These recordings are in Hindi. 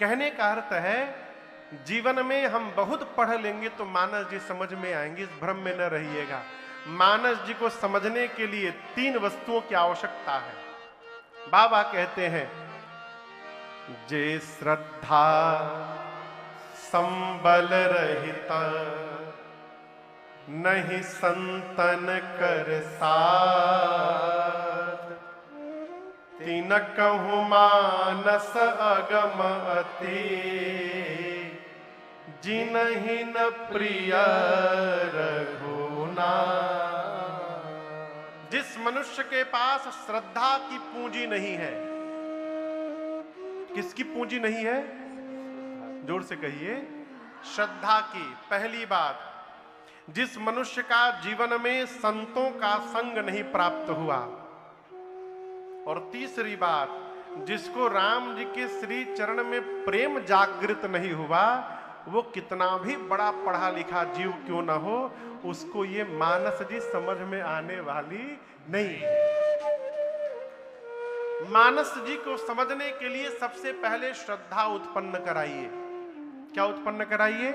कहने का अर्थ है जीवन में हम बहुत पढ़ लेंगे तो मानस जी समझ में आएंगे, इस भ्रम में न रहिएगा। मानस जी को समझने के लिए 3 वस्तुओं की आवश्यकता है। बाबा कहते हैं, जे श्रद्धा संबल रहिता, नहीं संतन कर साथ, तीन कहूँ मानस अगम अति, जिनहि न प्रिय रघुनाथ। जिस मनुष्य के पास श्रद्धा की पूंजी नहीं है, किसकी पूंजी नहीं है? जोर से कहिए, श्रद्धा की। पहली बात, जिस मनुष्य का जीवन में संतों का संग नहीं प्राप्त हुआ, और तीसरी बात, जिसको राम जी के श्री चरण में प्रेम जागृत नहीं हुआ, वो कितना भी बड़ा पढ़ा लिखा जीव क्यों ना हो, उसको ये मानस जी समझ में आने वाली नहीं है। मानस जी को समझने के लिए सबसे पहले श्रद्धा उत्पन्न कराइए। क्या उत्पन्न कराइए?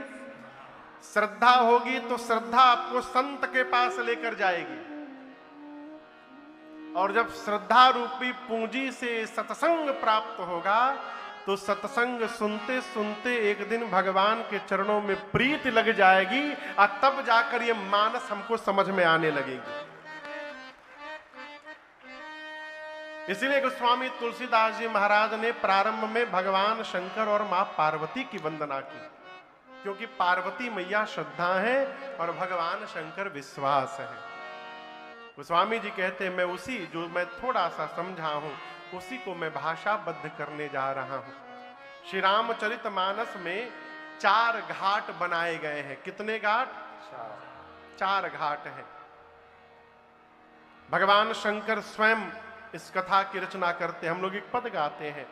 श्रद्धा होगी तो श्रद्धा आपको संत के पास लेकर जाएगी, और जब श्रद्धा रूपी पूंजी से सत्संग प्राप्त होगा तो सत्संग सुनते सुनते एक दिन भगवान के चरणों में प्रीति लग जाएगी, और तब जाकर ये मानस हमको समझ में आने लगेगी। इसीलिए गोस्वामी तुलसीदास जी महाराज ने प्रारंभ में भगवान शंकर और मां पार्वती की वंदना की, क्योंकि पार्वती मैया श्रद्धा है और भगवान शंकर विश्वास है। गोस्वामी जी कहते हैं, मैं उसी जो मैं थोड़ा सा समझा हूं उसी को मैं भाषाबद्ध करने जा रहा हूं। श्री रामचरितमानस में 4 घाट बनाए गए हैं। कितने घाट? 4 घाट हैं। भगवान शंकर स्वयं इस कथा की रचना करते हैं। हम लोग एक पद गाते हैं,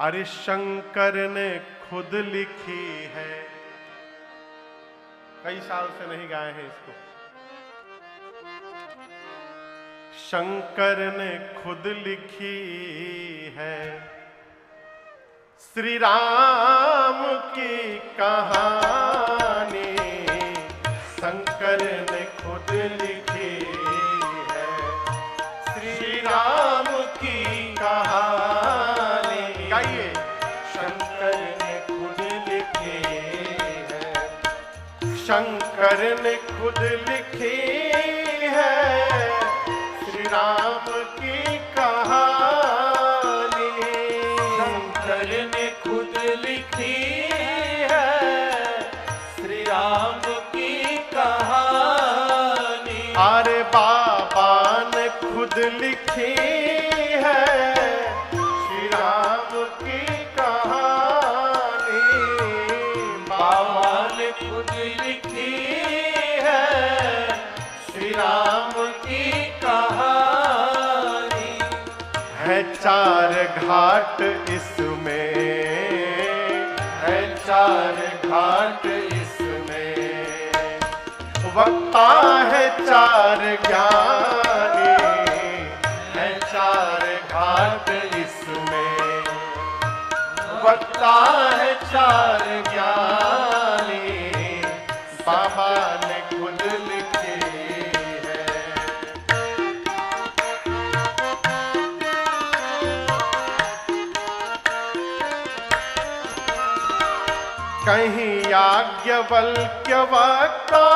अरे शंकर ने खुद लिखी है। कई साल से नहीं गाए हैं इसको। शंकर ने खुद लिखी है श्री राम की कहानी, शंकर ने खुद लिखी है श्री राम की कहानी। गाइए, शंकर ने खुद लिखी है, शंकर ने खुद लिखी है राम की कहानी, शंकर ने खुद लिखी है श्री राम की कहानी। अरे बाबा ने खुद लिखी है श्री राम की कहानी, बाबा ने खुद लिखी है श्री राम की कहानी। है 4 घाट इसमें, है 4 घाट इसमें, वक्ता है 4 ज्ञानी, है 4 घाट इसमें, वक्ता है 4 ज्ञानी, बाबा ने खुद लिखी है। कहीं याज्ञवल्क्य वक्ता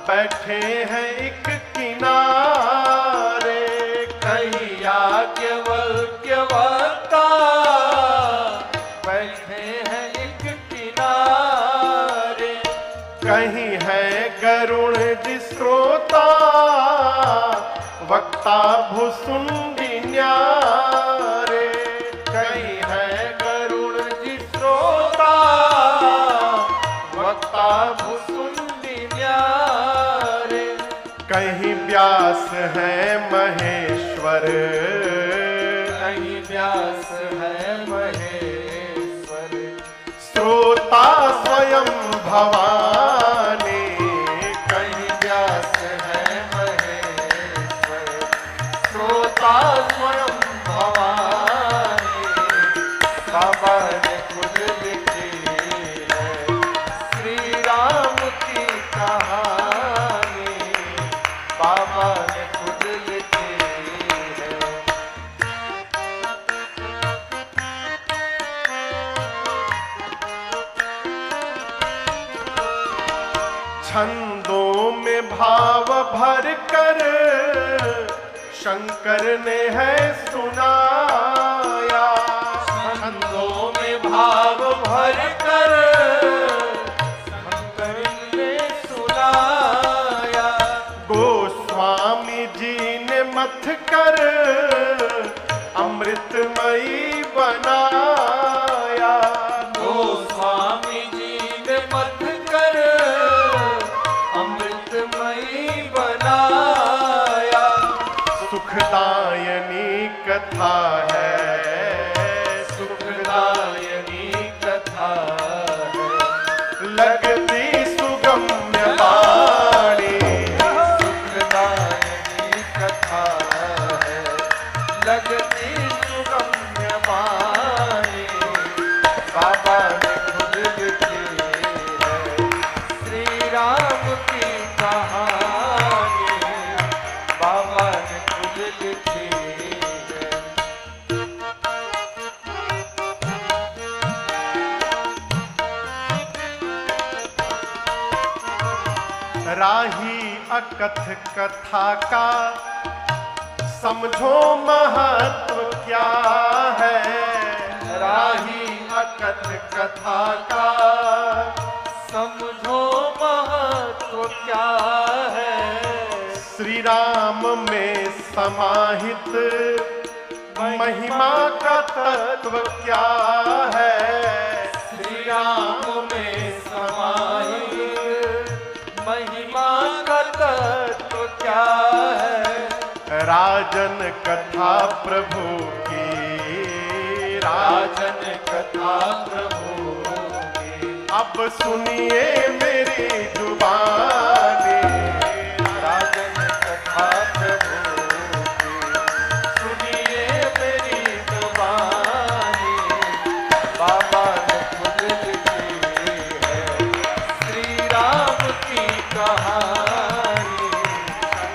बैठे हैं एक किनारे, कहीं याज्ञवल्क्य वक्ता बैठे हैं एक किनारे, कहीं है गरुण जी श्रोता वक्ता भुसुंडी न्यारे, कहीं है गरुड़ जी श्रोता वक्ता भुसुंडी न्यारे, कहीं व्यास है महेश्वर, कहीं व्यास है महेश्वर, श्रोता स्वयं भवानी, कहीं व्यास है महेश्वर, श्रोता स्वयं भवानी। छंदों में भाव भर कर शंकर ने है सुनाया। छंदों में भाव भर कर शंकर ने सुनाया। गोस्वामी जी ने मथ कर अमृतमयी बनाया। गोस्वामी जी ने मथ कर अमृतमयी बनाया। सुखदायनी कथा है, सुखदायनी कथा है, लगती सुगम्य वाणी। सुखदायनी कथा है, लगती सुगम्य वाणी। बाबा ने खुद लिखी है श्री राम की कहानी। बाबा ने खुद लिखी है। राही अकथ कथा का समझो महत्व क्या है। राही अकथ कथा का समझो महत्व क्या है। श्री राम में समाहित महिमा का तत्व क्या है। श्री राम में समाहित महिमा का तत्व क्या है। राजन कथा प्रभु की, राजन कथा प्रभु की। अब सुनिए मेरी जुबानी। राजन कथा प्रभु की सुनिए मेरी जुबानी। बाबा ने खुद लिखी है श्री राम की कहानी।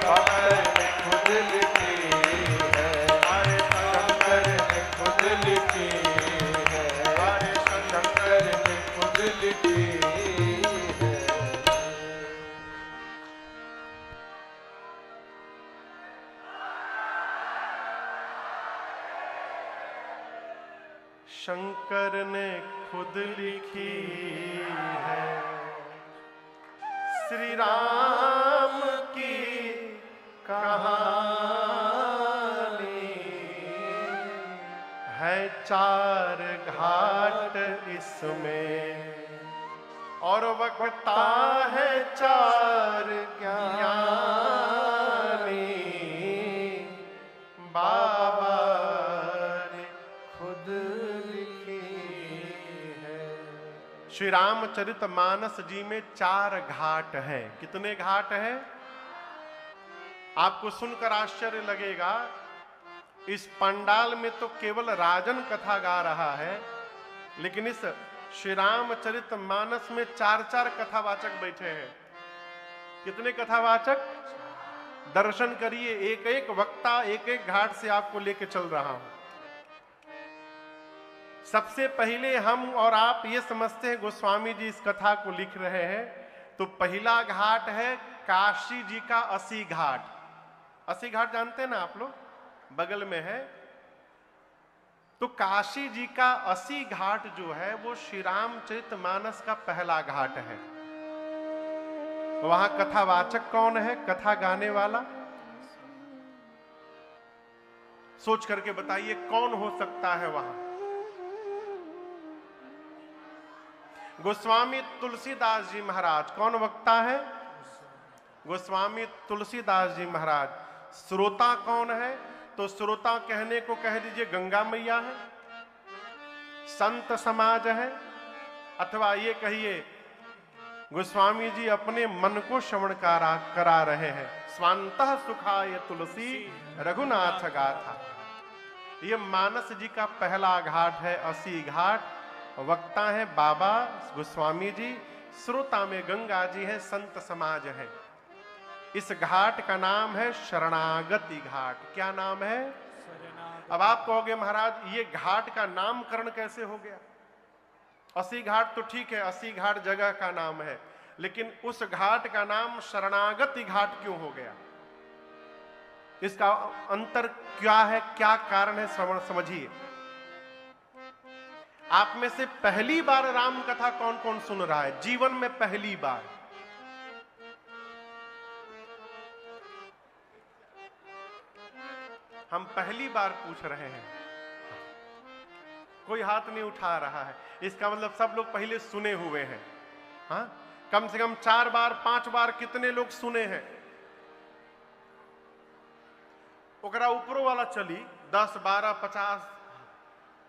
बाबा ने खुद लिखी है, शंकर ने खुद लिखी है, शंकर ने खुद लिखी है। शंकर ने खुद लिखी है श्री राम की कहानी। है 4 घाट इसमें और वक्ता है 4 ज्ञानी। बाबा ने खुद लिखी है। श्री रामचरितमानस जी में 4 घाट हैं। कितने घाट हैं? आपको सुनकर आश्चर्य लगेगा, इस पंडाल में तो केवल राजन कथा गा रहा है, लेकिन इस श्री रामचरितमानस में 4-4 कथावाचक बैठे हैं। कितने कथावाचक? दर्शन करिए, एक एक वक्ता एक एक घाट से आपको लेके चल रहा हूं। सबसे पहले हम और आप ये समझते हैं गोस्वामी जी इस कथा को लिख रहे हैं, तो पहला घाट है काशी जी का 80 घाट। 80 घाट जानते हैं ना आप लोग, बगल में है। तो काशी जी का 80 घाट जो है वो श्री रामचरितमानस का पहला घाट है। वहां कथावाचक कौन है? कथा गाने वाला। सोच करके बताइए कौन हो सकता है वहां? गोस्वामी तुलसीदास जी महाराज। कौन वक्ता है? गोस्वामी तुलसीदास जी महाराज। श्रोता कौन है? तो श्रोता कहने को कह दीजिए गंगा मैया है, संत समाज है, अथवा ये कहिए गोस्वामी जी अपने मन को श्रवण करा रहे हैं। स्वांतः सुखाय तुलसी रघुनाथ गाथा। ये मानस जी का पहला घाट है 80 घाट। वक्ता है बाबा गोस्वामी जी, श्रोता में गंगा जी हैं, संत समाज है। इस घाट का नाम है शरणागति घाट। क्या नाम है? अब आप कहोगे महाराज ये घाट का नामकरण कैसे हो गया? 80 घाट तो ठीक है, 80 घाट जगह का नाम है, लेकिन उस घाट का नाम शरणागति घाट क्यों हो गया? इसका अंतर क्या है, क्या कारण है, समझिए। आप में से पहली बार राम कथा कौन कौन सुन रहा है? जीवन में पहली बार। हम पहली बार पूछ रहे हैं, कोई हाथ नहीं उठा रहा है। इसका मतलब सब लोग पहले सुने हुए हैं। हाँ, कम से कम 4 बार 5 बार कितने लोग सुने हैं? ओकरा ऊपरों वाला चली 10 12 50,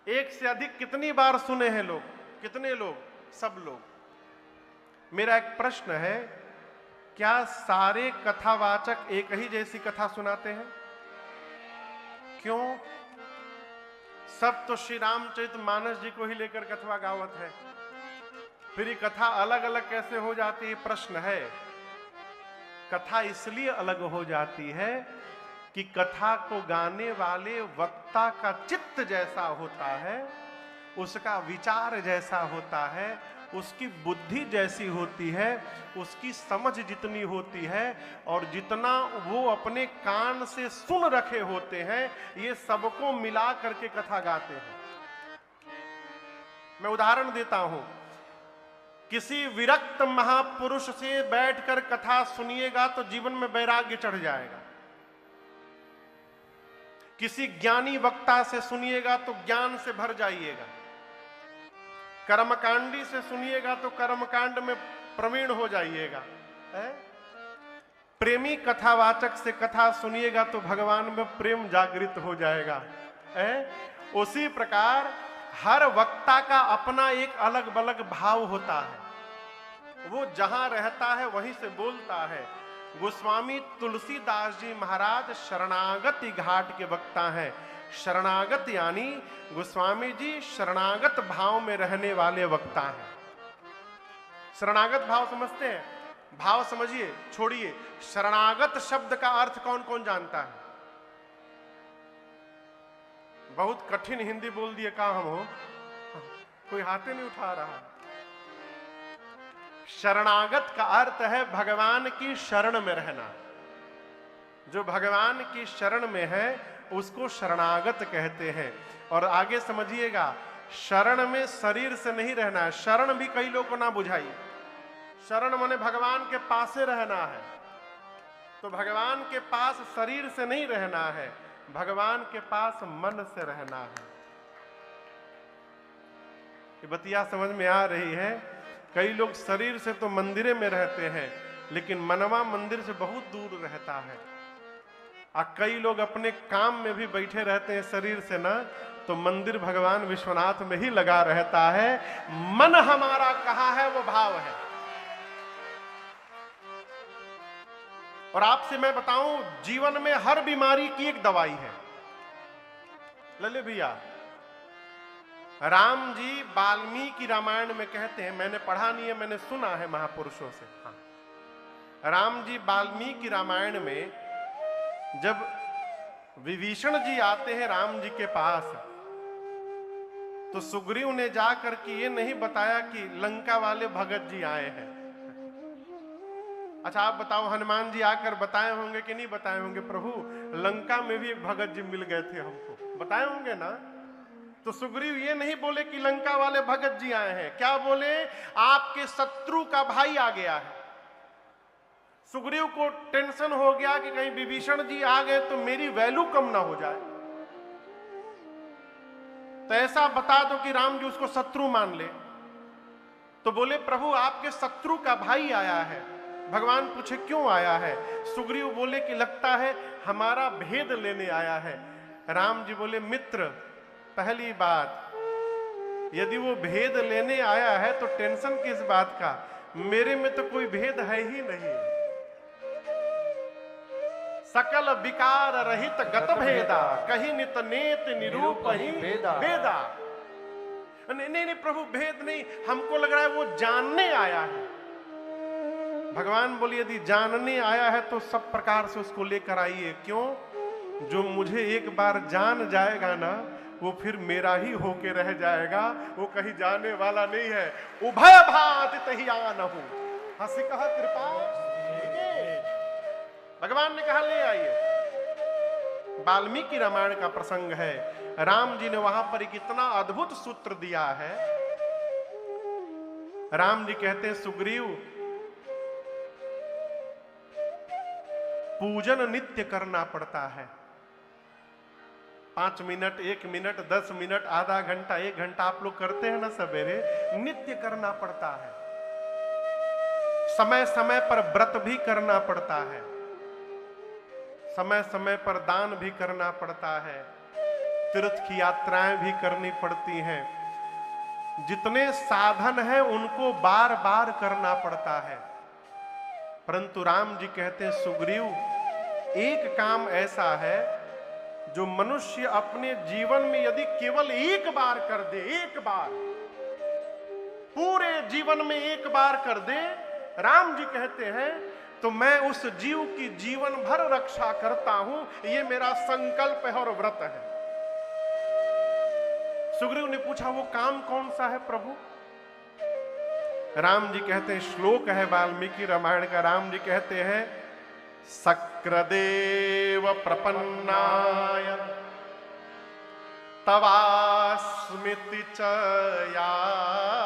एक से अधिक कितनी बार सुने हैं लोग? कितने लोग? सब लोग। मेरा एक प्रश्न है, क्या सारे कथावाचक एक ही जैसी कथा सुनाते हैं? क्यों? सब तो श्री रामचरितमानस जी को ही लेकर कथवा गावत है, फिर ये कथा अलग अलग कैसे हो जाती है? प्रश्न है। कथा इसलिए अलग हो जाती है कि कथा को गाने वाले वक्ता का चित्त जैसा होता है, उसका विचार जैसा होता है, उसकी बुद्धि जैसी होती है, उसकी समझ जितनी होती है, और जितना वो अपने कान से सुन रखे होते हैं, ये सबको मिला करके कथा गाते हैं। मैं उदाहरण देता हूं, किसी विरक्त महापुरुष से बैठकर कथा सुनिएगा तो जीवन में वैराग्य चढ़ जाएगा। किसी ज्ञानी वक्ता से सुनिएगा तो ज्ञान से भर जाइएगा। कर्मकांडी से सुनिएगा तो कर्मकांड में प्रवीण हो जाइएगा। प्रेमी कथावाचक से कथा सुनिएगा तो भगवान में प्रेम जागृत हो जाएगा। उसी प्रकार हर वक्ता का अपना एक अलग अलग भाव होता है, वो जहां रहता है वहीं से बोलता है। गोस्वामी तुलसीदास जी महाराज शरणागति घाट के वक्ता हैं। शरणागत यानी गोस्वामी जी शरणागत भाव में रहने वाले वक्ता हैं। शरणागत भाव समझते हैं? भाव समझिए, छोड़िए। शरणागत शब्द का अर्थ कौन कौन जानता है? बहुत कठिन हिंदी बोल दिए का हम हो, कोई हाथे नहीं उठा रहा। शरणागत का अर्थ है भगवान की शरण में रहना। जो भगवान की शरण में है उसको शरणागत कहते हैं। और आगे समझिएगा, शरण में शरीर से नहीं रहना है। शरण भी कई लोगों को ना बुझाई। शरण माने भगवान के पास से रहना है, तो भगवान के पास शरीर से नहीं रहना है, भगवान के पास मन से रहना है। ये बतिया समझ में आ रही है? कई लोग शरीर से तो मंदिरे में रहते हैं, लेकिन मनवा मंदिर से बहुत दूर रहता है। और कई लोग अपने काम में भी बैठे रहते हैं शरीर से ना, तो मंदिर भगवान विश्वनाथ में ही लगा रहता है। मन हमारा कहाँ है, वो भाव है। और आपसे मैं बताऊं, जीवन में हर बीमारी की एक दवाई है। लले भैया, राम जी वाल्मीकि रामायण में कहते हैं, मैंने पढ़ा नहीं है, मैंने सुना है महापुरुषों से। हाँ, राम जी वाल्मीकि रामायण में जब विभीषण जी आते हैं राम जी के पास, तो सुग्रीव ने जाकर के ये नहीं बताया कि लंका वाले भगत जी आए हैं। अच्छा आप बताओ, हनुमान जी आकर बताए होंगे कि नहीं बताए होंगे? प्रभु लंका में भी एक भगत जी मिल गए थे हमको, बताए होंगे ना। तो सुग्रीव ये नहीं बोले कि लंका वाले भगत जी आए हैं, क्या बोले? आपके शत्रु का भाई आ गया है। सुग्रीव को टेंशन हो गया कि कहीं विभीषण जी आ गए तो मेरी वैल्यू कम ना हो जाए, तो ऐसा बता दो कि राम जी उसको शत्रु मान ले। तो बोले प्रभु आपके शत्रु का भाई आया है। भगवान पूछे क्यों आया है? सुग्रीव बोले कि लगता है हमारा भेद लेने आया है। राम जी बोले मित्र, पहली बात, यदि वो भेद लेने आया है तो टेंशन किस बात का? मेरे में तो कोई भेद है ही नहीं। सकल विकार रहित गत भेदा, कहीं नित नेत निरूप ही भेदा। नहीं प्रभु भेद नहीं, हमको लग रहा है वो जानने आया है। भगवान बोले यदि जानने आया है तो सब प्रकार से उसको लेकर आइए। क्यों? जो मुझे एक बार जान जाएगा ना, वो फिर मेरा ही होके रह जाएगा, वो कहीं जाने वाला नहीं है। उभय भांति तही आनहु, हंसी कहा कृपा, भगवान ने कहा ले आइए। वाल्मीकि रामायण का प्रसंग है। राम जी ने वहां पर एक इतना अद्भुत सूत्र दिया है। राम जी कहते हैं सुग्रीव, पूजन नित्य करना पड़ता है। 5 मिनट, 1 मिनट, 10 मिनट, आधा घंटा, 1 घंटा आप लोग करते हैं ना सवेरे, नित्य करना पड़ता है। समय समय पर व्रत भी करना पड़ता है, समय समय पर दान भी करना पड़ता है, तीर्थ की यात्राएं भी करनी पड़ती हैं। जितने साधन हैं उनको बार बार करना पड़ता है। परंतु राम जी कहते हैं सुग्रीव, एक काम ऐसा है जो मनुष्य अपने जीवन में यदि केवल एक बार कर दे, एक बार, पूरे जीवन में एक बार कर दे, राम जी कहते हैं तो मैं उस जीव की जीवन भर रक्षा करता हूं। ये मेरा संकल्प है और व्रत है। सुग्रीव ने पूछा वो काम कौन सा है प्रभु? राम जी कहते हैं, श्लोक है वाल्मीकि रामायण का, राम जी कहते हैं सक्र प्रपन्नाय तवास्मिति च याचते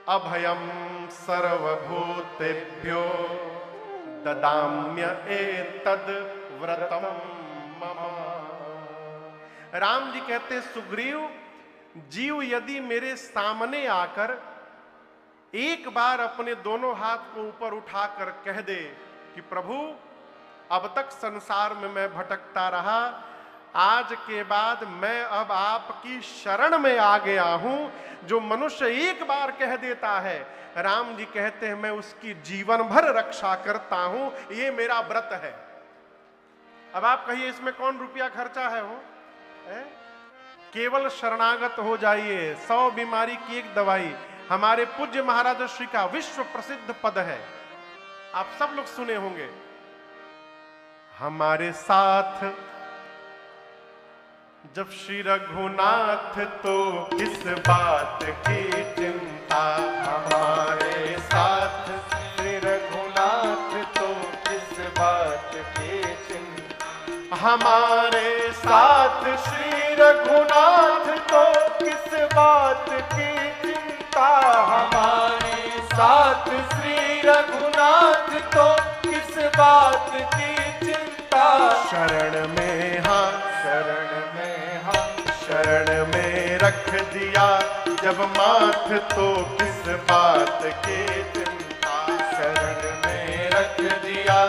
अभयम सर्वभूतेभ्यो ददाम्य एतद व्रतम मम। राम जी कहते हैं सुग्रीव, जीव यदि मेरे सामने आकर एक बार अपने दोनों हाथ को ऊपर उठाकर कह दे कि प्रभु अब तक संसार में मैं भटकता रहा, आज के बाद मैं अब आपकी शरण में आ गया हूं, जो मनुष्य एक बार कह देता है, राम जी कहते हैं मैं उसकी जीवन भर रक्षा करता हूं, ये मेरा व्रत है। अब आप कहिए इसमें कौन रुपया खर्चा है? हो है? केवल शरणागत हो जाइए, 100 बीमारी की एक दवाई। हमारे पूज्य महाराज श्री का विश्व प्रसिद्ध पद है, आप सब लोग सुने होंगे। हमारे साथ जब श्री रघुनाथ तो किस बात की चिंता, हमारे साथ श्री रघुनाथ तो किस बात की चिंता, हमारे साथ श्री रघुनाथ तो किस बात की चिंता, हमारे साथ श्री रघुनाथ तो किस बात की चिंता। शरण में हाँ, शरण में हाँ, शरण में रख दिया जब माथ तो किस बात की चिंता। शरण में रख दिया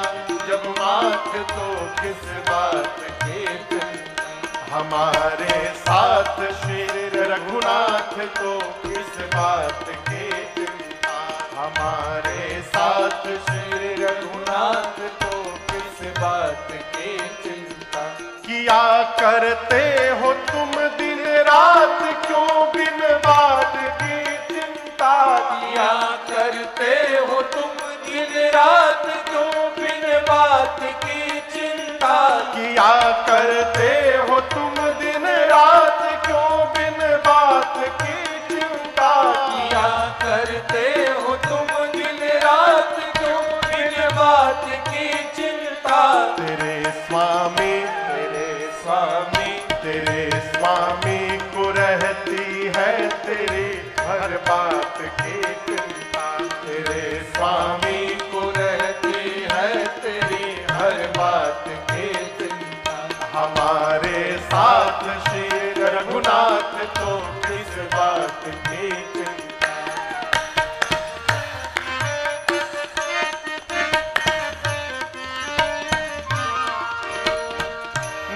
जब माथ तो किस बात की चिंता। हमारे साथ श्री रघुनाथ तो किस बात की चिंता। हमारे साथ श्री रघुनाथ तो किस बात की चिंता। किया करते हो तुम दिन रात क्यों बिन बात की चिंता। किया करते हो तुम दिन रात क्यों बिन बात की चिंता। किया करते हो तुम दिन रात क्यों बिन बात की चिंता। किया करते हो तुम दिन रात क्यों बिन बात की चिंता। तेरे स्वामी, तेरे स्वामी, तेरे स्वामी को रहती है तेरी हर बात की चिंता। तेरे स्वामी को रहती है तेरी हर बात की चिंता। हमारे साथ श्री रघुनाथ तो किस बात की चिंता।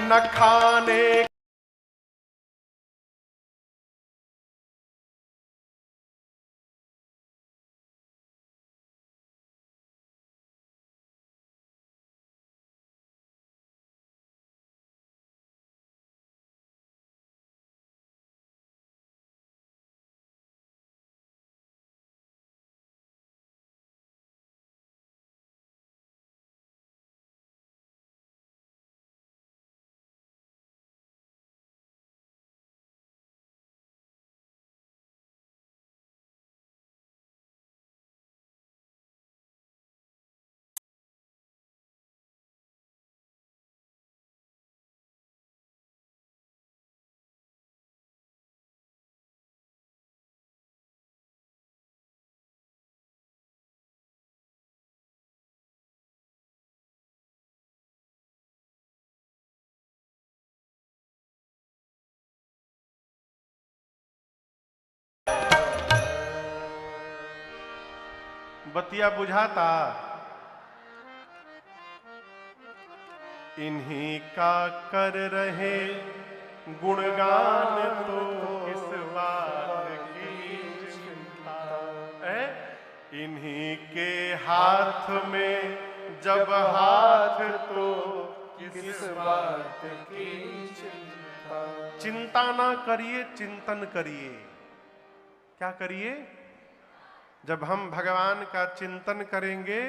न खाने बतिया बुझाता। इन्हीं का कर रहे गुणगान तो किस बात की चिंता है। इन्हीं के हाथ में जब हाथ तो किस बात की चिंता। चिंता ना करिए, चिंतन करिए। क्या करिए? जब हम भगवान का चिंतन करेंगे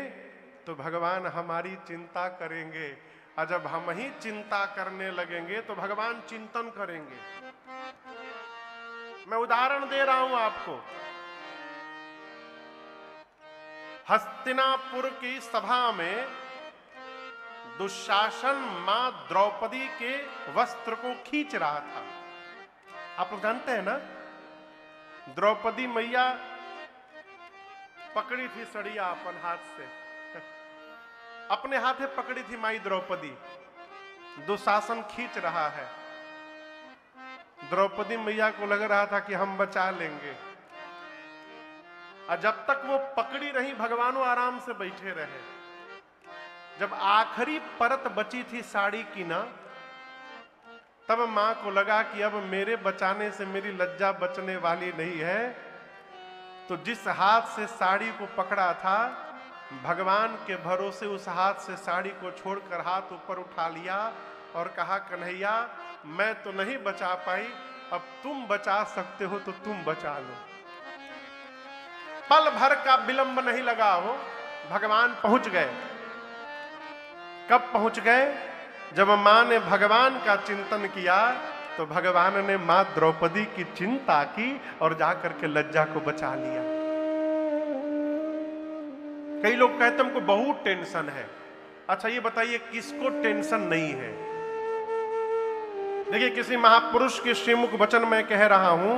तो भगवान हमारी चिंता करेंगे, और जब हम ही चिंता करने लगेंगे तो भगवान चिंतन करेंगे। मैं उदाहरण दे रहा हूं आपको। हस्तिनापुर की सभा में दुशासन मां द्रौपदी के वस्त्र को खींच रहा था। आप लोग जानते हैं ना, द्रौपदी मैया पकड़ी थी सड़िया अपन हाथ से, अपने हाथ में पकड़ी थी माई द्रौपदी। दुशासन खींच रहा है। द्रौपदी मैया को लग रहा था कि हम बचा लेंगे, और जब तक वो पकड़ी रही भगवानों आराम से बैठे रहे। जब आखिरी परत बची थी साड़ी की ना, तब मां को लगा कि अब मेरे बचाने से मेरी लज्जा बचने वाली नहीं है। तो जिस हाथ से साड़ी को पकड़ा था, भगवान के भरोसे उस हाथ से साड़ी को छोड़कर हाथ ऊपर उठा लिया और कहा, कन्हैया मैं तो नहीं बचा पाई, अब तुम बचा सकते हो तो तुम बचा लो। पल भर का विलंब नहीं लगा हो, भगवान पहुंच गए। कब पहुंच गए? जब मां ने भगवान का चिंतन किया तो भगवान ने मां द्रौपदी की चिंता की और जाकर के लज्जा को बचा लिया। कई लोग कहते हैं हमको बहुत टेंशन है। अच्छा ये बताइए किसको टेंशन नहीं है? देखिए, किसी महापुरुष के श्रीमुख वचन में कह रहा हूं,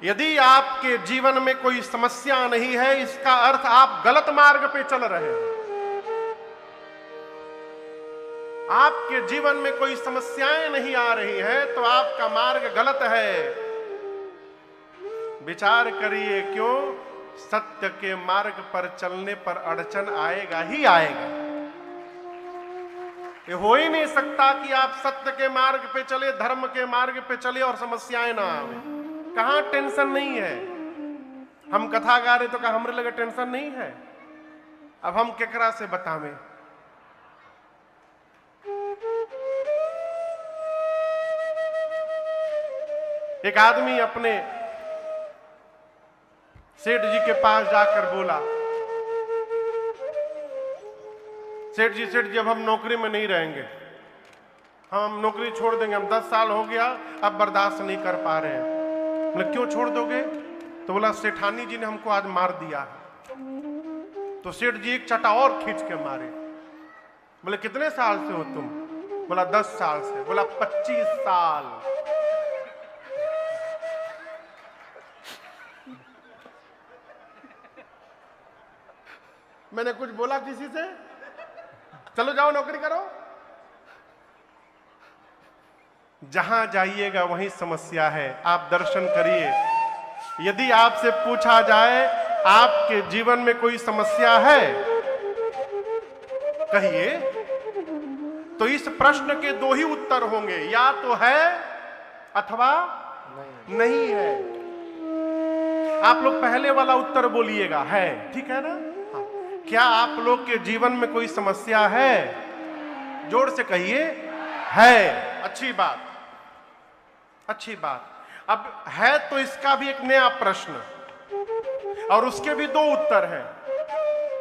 यदि आपके जीवन में कोई समस्या नहीं है, इसका अर्थ आप गलत मार्ग पे चल रहे हैं। आपके जीवन में कोई समस्याएं नहीं आ रही हैं तो आपका मार्ग गलत है। विचार करिए, क्यों? सत्य के मार्ग पर चलने पर अड़चन आएगा ही आएगा। ये हो ही नहीं सकता कि आप सत्य के मार्ग पे चले, धर्म के मार्ग पे चले और समस्याएं ना आवे। कहां टेंशन नहीं है? हम कथा गा रहे तो कहा हमरे लगे टेंशन नहीं है। अब हम केकरा से बतावें? एक आदमी अपने सेठ जी के पास जाकर बोला, सेठ जी अब हम नौकरी में नहीं रहेंगे, हम नौकरी छोड़ देंगे, हम 10 साल हो गया, अब बर्दाश्त नहीं कर पा रहे हैं। बोले क्यों छोड़ दोगे? तो बोला सेठानी जी ने हमको आज मार दिया है। तो सेठ जी एक चटा और खींच के मारे। बोले कितने साल से हो तुम? बोला 10 साल से। बोला 25 साल। मैंने कुछ बोला किसी से? चलो जाओ नौकरी करो। जहां जाइएगा वहीं समस्या है। आप दर्शन करिए, यदि आपसे पूछा जाए आपके जीवन में कोई समस्या है, कहिए, तो इस प्रश्न के 2 ही उत्तर होंगे, या तो है अथवा नहीं है। आप लोग पहले वाला उत्तर बोलिएगा, है। ठीक है ना? क्या आप लोग के जीवन में कोई समस्या है? जोर से कहिए, है। अच्छी बात, अच्छी बात। अब है तो इसका भी एक नया प्रश्न, और उसके भी 2 उत्तर हैं।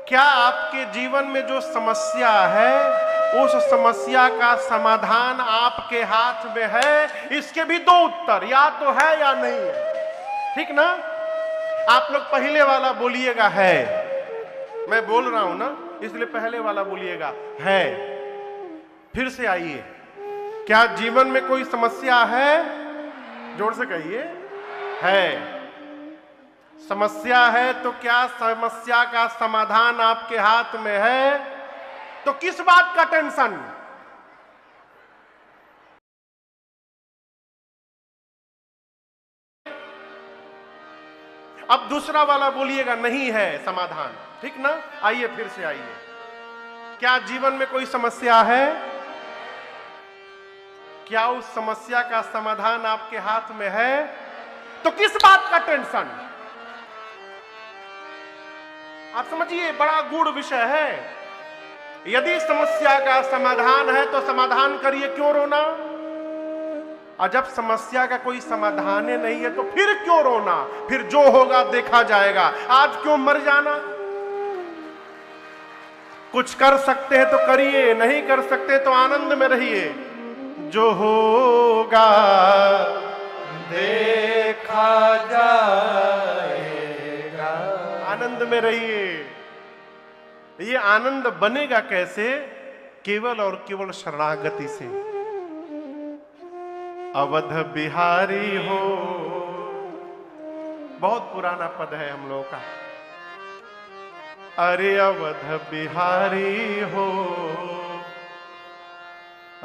क्या आपके जीवन में जो समस्या है उस समस्या का समाधान आपके हाथ में है? इसके भी 2 उत्तर, या तो है या नहीं है। ठीक ना? आप लोग पहले वाला बोलिएगा, है। मैं बोल रहा हूं ना, इसलिए पहले वाला बोलिएगा, है। फिर से आइए, क्या जीवन में कोई समस्या है? जोर से कहिए, है। समस्या है तो क्या समस्या का समाधान आपके हाथ में है? तो किस बात का टेंशन? अब दूसरा वाला बोलिएगा नहीं है समाधान, ठीक ना? आइए फिर से आइए। क्या जीवन में कोई समस्या है? क्या उस समस्या का समाधान आपके हाथ में है? तो किस बात का टेंशन? आप समझिए, बड़ा गूढ़ विषय है। यदि समस्या का समाधान है तो समाधान करिए, क्यों रोना? और जब समस्या का कोई समाधान ही नहीं है तो फिर क्यों रोना? फिर जो होगा देखा जाएगा। आज क्यों मर जाना? कुछ कर सकते हैं तो करिए, नहीं कर सकते तो आनंद में रहिए। जो होगा देखा जाएगा। आनंद में रहिए। ये आनंद बनेगा कैसे? केवल और केवल शरणागति से। अवध बिहारी हो, बहुत पुराना पद है हम लोगों का। अरे अवध बिहारी हो,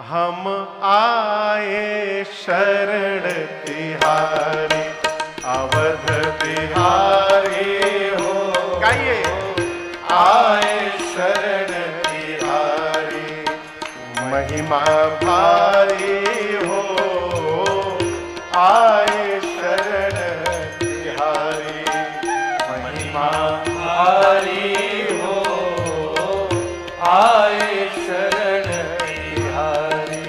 हम आए शरण तिहारी। अवध बिहारी हो, गाइए। आए शरण तिहारी, महिमा भारी हो, आए शरण तिहारी। महिमा भारी हो, आए शरण तिहारी।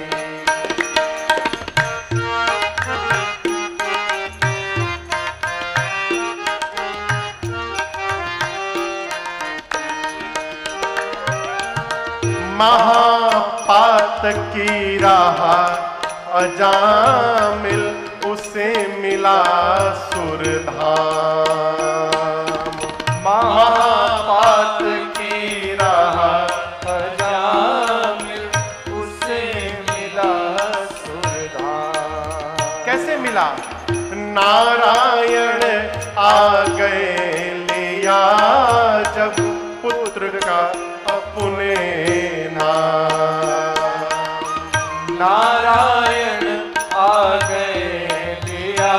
महापात की राह अजामिल, उसे मिला सुरधाम। महापात की राह अजामिल, उसे मिला सुरधाम। कैसे मिला? नारायण आ गए लिया जब पुत्र का अपने नाम। नारायण आ गए लिया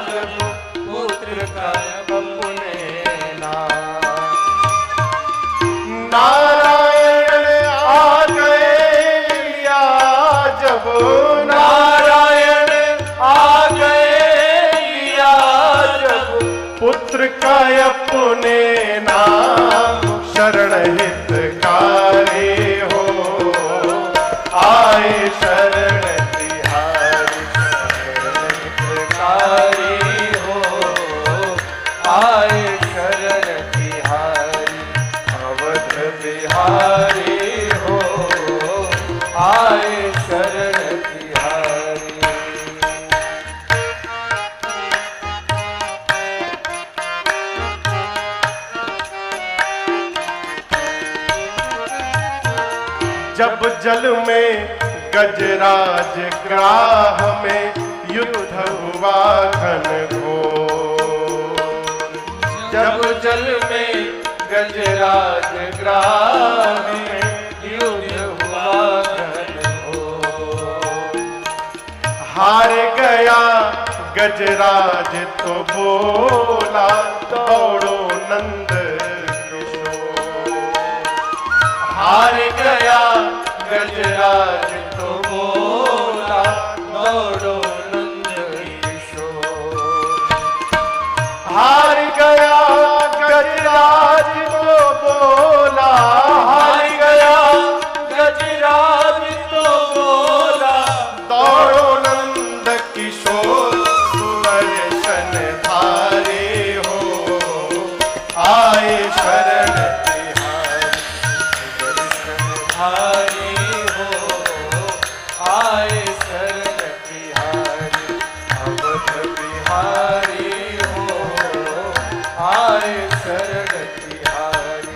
जब पुत्र का अपने नाम। नारायण आ गए लिया जब, नारायण आ गए लिया जब पुत्र का अपने नाम। शरण हितकारी हो, आए शरण तिहारी। शरण हितकारी हो, आए शरण तिहारी। अवध बिहारी हो, आए शरण तिहारी। जब जल में गजराज ग्राह में युद्ध हुआ घनघोर। जब जल में गजराज ग्राह में युद्ध हुआ घनघोर। हार गया गजराज तो बोला, दौड़ो नंद किशोर। हार गया गजराज तो बोला, दौड़ो नंद किशोर। हार गया गजराज तो बोला, हार गया गजराज तो बोला, दौड़ो नंद किशोर। सुदर्शन धारे हो, आए शरण तिहारी। सुदर्शन धारी हो, आए शरण तिहारी। अवध बिहारी हो, आए शरण तिहारी।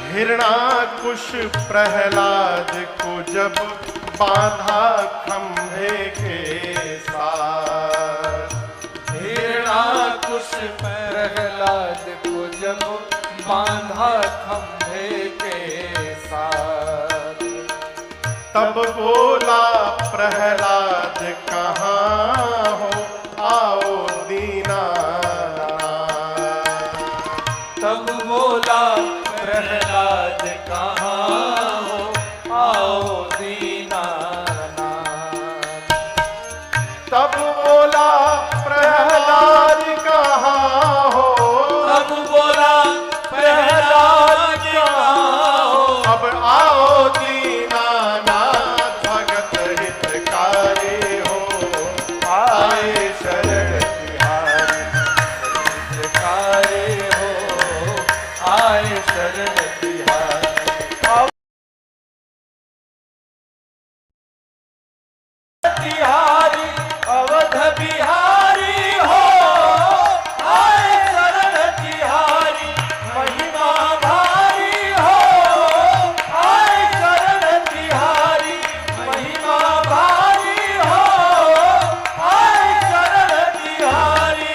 हिरणाकुश प्रहलाद को जब बांधा खंभे के साथ। हिरणाकुश प्रहलाद को जब बांधा खंभे के साथ। तब बोला प्रहलाद कहाँ हो आओ दीनानाथ। तब बोला प्रहलाद कहाँ हो आओ दीनानाथ। तब बोला प्रहलाद कहाँ हो, तब बोला प्रहलाद कहाँ हो अब आओ दीनानाथ। भगत हितकारी हो आए शरण तिहारी। हितकारी हो आए शरण तिहारी। तिहारी अवध बिहारी हो आए शरण तिहारी। महिमा भारी हो आए शरण तिहारी। महिमा भारी हो आए शरण तिहारी।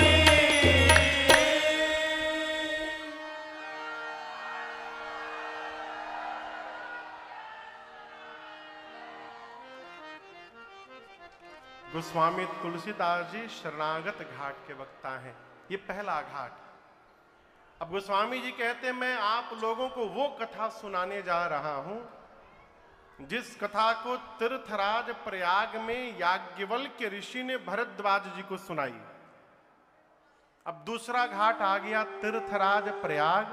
गोस्वामी तुलसीदास जी शरणागत घाट के वक्ता हैं। ये पहला घाट। अब गोस्वामी जी कहते हैं मैं आप लोगों को वो कथा सुनाने जा रहा हूं जिस कथा को तीर्थराज प्रयाग में याज्ञवल्क्य ऋषि ने भरद्वाज जी को सुनाई। अब दूसरा घाट आ गया तीर्थराज प्रयाग।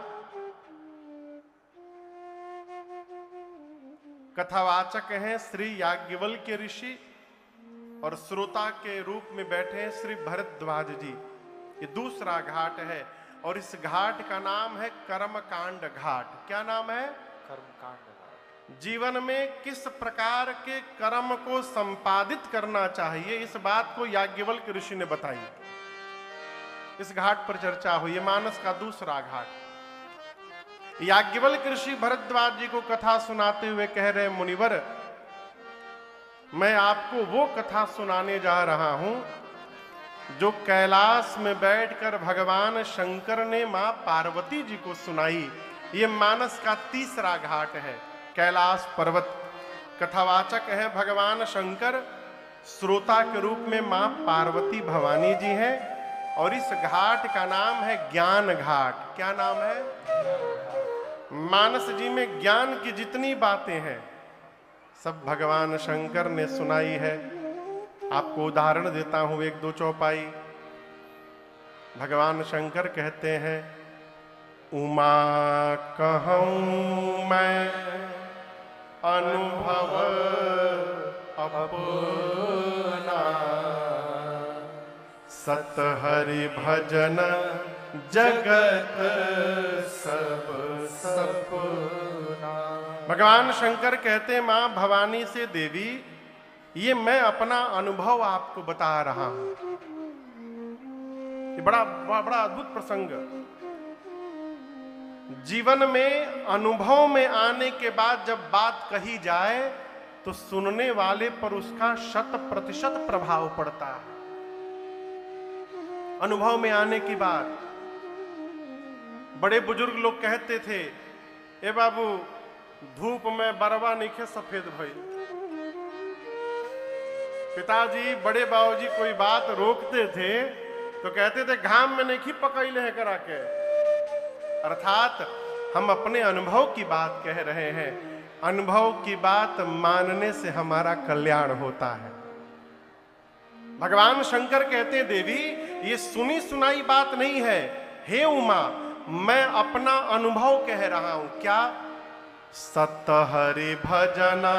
कथावाचक हैं श्री याज्ञवल्क्य ऋषि और श्रोता के रूप में बैठे हैं श्री भरद्वाज जी। ये दूसरा घाट है और इस घाट का नाम है कर्मकांड घाट। क्या नाम है? कर्मकांड। जीवन में किस प्रकार के कर्म को संपादित करना चाहिए, इस बात को याज्ञवल्क्य ऋषि ने बताई। इस घाट पर चर्चा हुई। ये मानस का दूसरा घाट। याज्ञवल्क्य ऋषि भरद्वाज जी को कथा सुनाते हुए कह रहे मुनिवर, मैं आपको वो कथा सुनाने जा रहा हूं जो कैलाश में बैठकर भगवान शंकर ने मां पार्वती जी को सुनाई। ये मानस का तीसरा घाट है, कैलाश पर्वत। कथावाचक है भगवान शंकर, श्रोता के रूप में मां पार्वती भवानी जी हैं और इस घाट का नाम है ज्ञान घाट। क्या नाम है? मानस जी में ज्ञान की जितनी बातें हैं सब भगवान शंकर ने सुनाई है। आपको उदाहरण देता हूं, एक दो चौपाई। भगवान शंकर कहते हैं उमा कहूं मैं अनुभव अपना, सत हरि भजन जगत सब सपना। भगवान शंकर कहते हैं मां भवानी से देवी, ये मैं अपना अनुभव आपको बता रहा हूं। ये बड़ा अद्भुत प्रसंग। जीवन में अनुभव में आने के बाद जब बात कही जाए तो सुनने वाले पर उसका 100% प्रभाव पड़ता है। अनुभव में आने की बात। बड़े बुजुर्ग लोग कहते थे, ए बाबू धूप में बरवा नीचे सफेद भई। पिताजी बड़े बाबूजी कोई बात रोकते थे तो कहते थे घाम में नहीं पकैले है करा के। अर्थात हम अपने अनुभव की बात कह रहे हैं। अनुभव की बात मानने से हमारा कल्याण होता है। भगवान शंकर कहते हैं देवी ये सुनी सुनाई बात नहीं है। हे उमा, मैं अपना अनुभव कह रहा हूं। क्या? सत हरि भजना,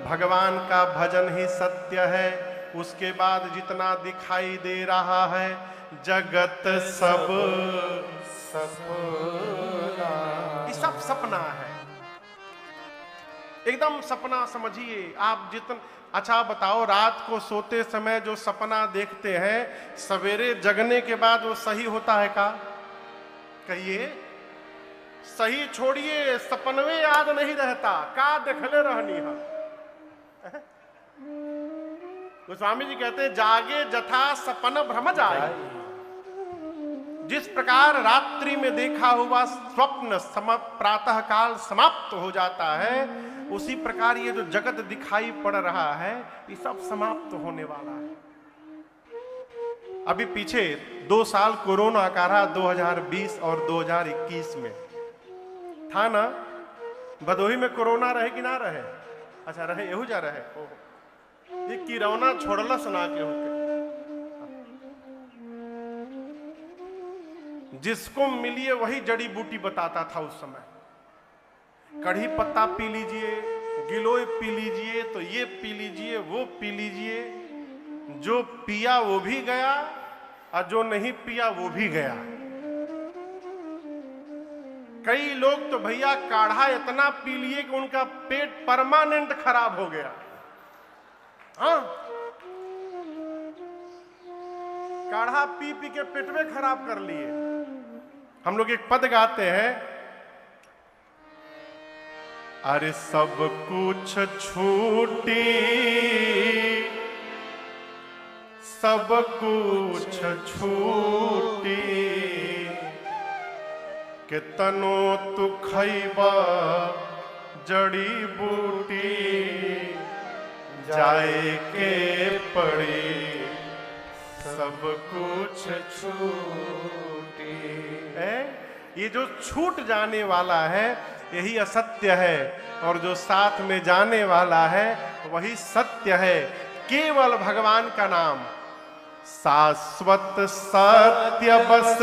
भगवान का भजन ही सत्य है। उसके बाद जितना दिखाई दे रहा है जगत सब सपना, ये सब सपना है। एकदम सपना समझिए आप। जितना अच्छा बताओ, रात को सोते समय जो सपना देखते हैं सवेरे जगने के बाद वो सही होता है का? कहिए। सही छोड़िए, सपनवे याद नहीं रहता का देखले रहनी है। गोस्वामी जी कहते हैं जागे जथा सपन भ्रम जाए। जिस प्रकार रात्रि में देखा हुआ स्वप्न प्रातः काल समाप्त हो जाता है, उसी प्रकार ये जो जगत दिखाई पड़ रहा है ये सब समाप्त होने वाला है। अभी पीछे 2 साल कोरोना का रहा, 2020 और 2021 में था ना। भदोही में कोरोना रहे कि ना रहे? अच्छा रहे, एहू जा रहे। ये किरौना छोड़ला सुना के होके, जिसको मिलिए वही जड़ी बूटी बताता था उस समय। कढ़ी पत्ता पी लीजिए, गिलोय पी लीजिए, तो ये पी लीजिए, वो पी लीजिए। जो पिया वो भी गया और जो नहीं पिया वो भी गया। कई लोग तो भैया काढ़ा इतना पी लिए कि उनका पेट परमानेंट खराब हो गया। हाँ, काढ़ा पी पी के पेट में खराब कर लिए। हम लोग एक पद गाते हैं, अरे सब कुछ छूटी, सब कुछ छूटी, के तनो तू खैबा जड़ी बूटी, जाए के पड़ी सब कुछ छूटी। ये जो छूट जाने वाला है यही असत्य है, और जो साथ में जाने वाला है वही सत्य है। केवल भगवान का नाम शाश्वत सत्य, बस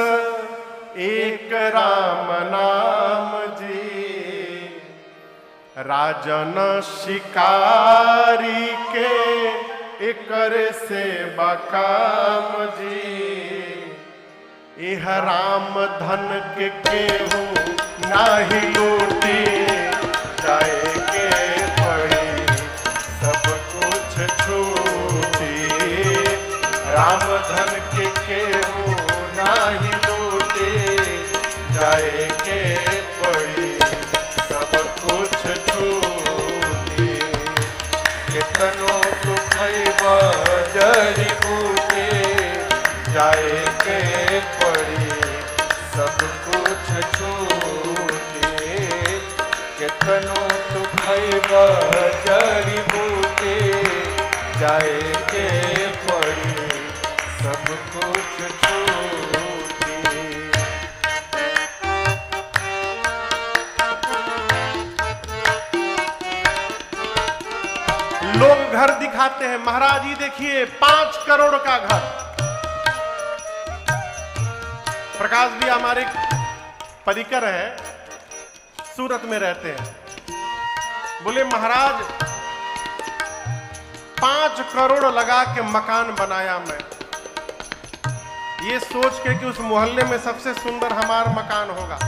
एक राम नाम जी। राजन शिकारी के एकर से बकाम जी। यह राम धन के केहू नाही लूटी, जाए के पड़ी सब कुछ छूटी। राम धन के केहू नाही लूटी, जाए के पड़ी सब कुछ छूटी। कितनो तू खैबा जड़ी बूटी, जाए के पड़ी सब कुछ छूटी। कितनो तू खैबा जड़ी बूटी, जाए के पड़ी सब कुछ छूटी। लोग घर दिखाते हैं, महाराज जी देखिए 5 करोड़ का घर। प्रकाश भी हमारे परिकर है, सूरत में रहते हैं। बोले महाराज 5 करोड़ लगा के मकान बनाया मैं, ये सोच के कि उस मोहल्ले में सबसे सुंदर हमारा मकान होगा।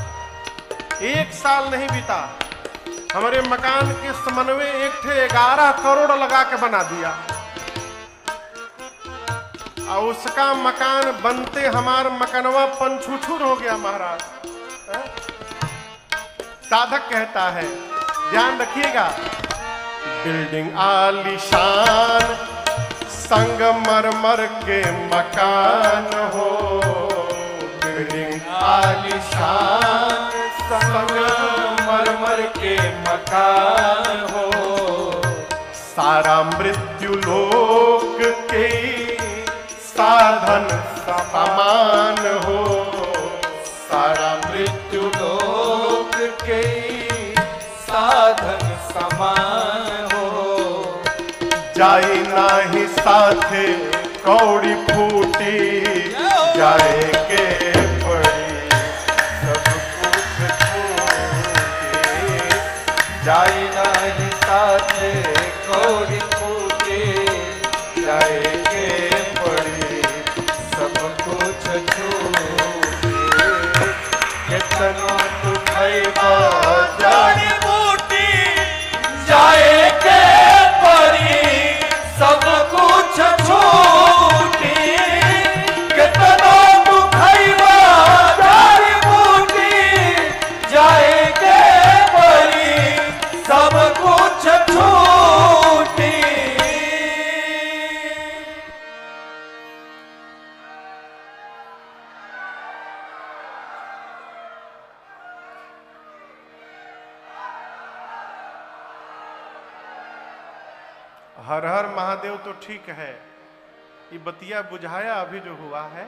1 साल नहीं बीता, हमारे मकान के समन्वय एक थे 11 करोड़ लगा के बना दिया। और उसका मकान बनते हमारा मकानवा पंछुछुर हो गया महाराज। साधक कहता है, ध्यान रखिएगा, बिल्डिंग आलीशान संगमरमर के मकान हो। बिल्डिंग आलीशान संगमरमर के मकान हो। सारा मृत्यु लोक के साधन समान हो। सारा मृत्यु लोक के साधन समान हो। जाई नाही साथे कौड़ी फूटी, जाए के पड़ी सब कुछ छूटी। जाई नाही साथे कौड़ी फूटी, जाए के पड़ी सब कुछ छूटी। कितनो तू खैबा जड़ी बूटी, जाए के पड़ी सब कुछ छूटी। कितनो तू खैबा जड़ी बूटी, जाए के पड़ी सब कुछ छूटी। हर हर महादेव तो ठीक है, ये बतिया बुझाया अभी जो हुआ है।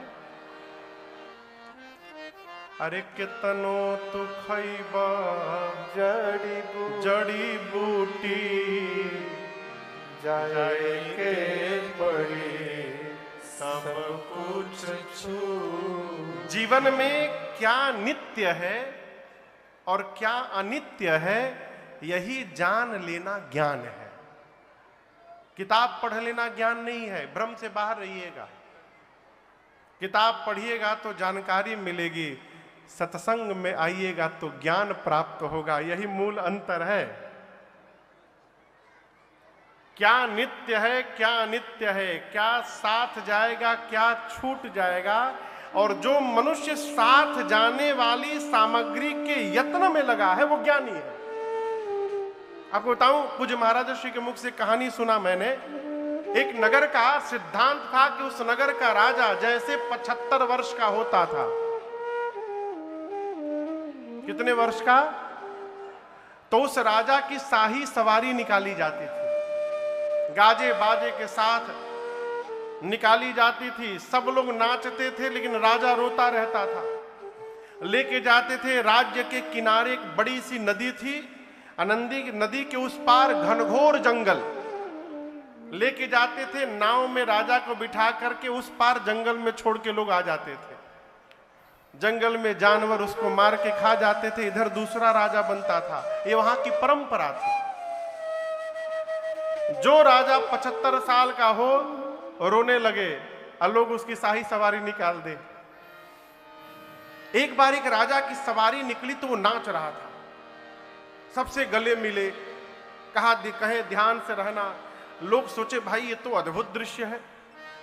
अरे कितनो तू खैबा जड़ी बूटी जाए के पड़ी सब कुछ छू। जीवन में क्या नित्य है और क्या अनित्य है, यही जान लेना ज्ञान है। किताब पढ़ लेना ज्ञान नहीं है, भ्रम से बाहर रहिएगा। किताब पढ़िएगा तो जानकारी मिलेगी, सत्संग में आइएगा तो ज्ञान प्राप्त होगा, यही मूल अंतर है। क्या नित्य है, क्या अनित्य है, क्या साथ जाएगा, क्या छूट जाएगा, और जो मनुष्य साथ जाने वाली सामग्री के यत्न में लगा है वो ज्ञानी है। आपको बताऊं, पूज्य महाराज श्री के मुख से कहानी सुना मैंने। एक नगर का सिद्धांत था कि उस नगर का राजा जैसे 75 वर्ष का होता था। कितने वर्ष का? तो उस राजा की शाही सवारी निकाली जाती थी, गाजे बाजे के साथ निकाली जाती थी। सब लोग नाचते थे लेकिन राजा रोता रहता था। लेके जाते थे, राज्य के किनारे एक बड़ी सी नदी थी, नदी के उस पार घनघोर जंगल। लेके जाते थे, नाव में राजा को बिठा करके उस पार जंगल में छोड़ के लोग आ जाते थे। जंगल में जानवर उसको मार के खा जाते थे, इधर दूसरा राजा बनता था। ये वहां की परंपरा थी। जो राजा 75 साल का हो रोने लगे और लोग उसकी शाही सवारी निकाल दे। एक बार एक राजा की सवारी निकली तो वो नाच रहा था, सबसे गले मिले, कहे ध्यान से रहना। लोग सोचे भाई ये तो अद्भुत दृश्य है,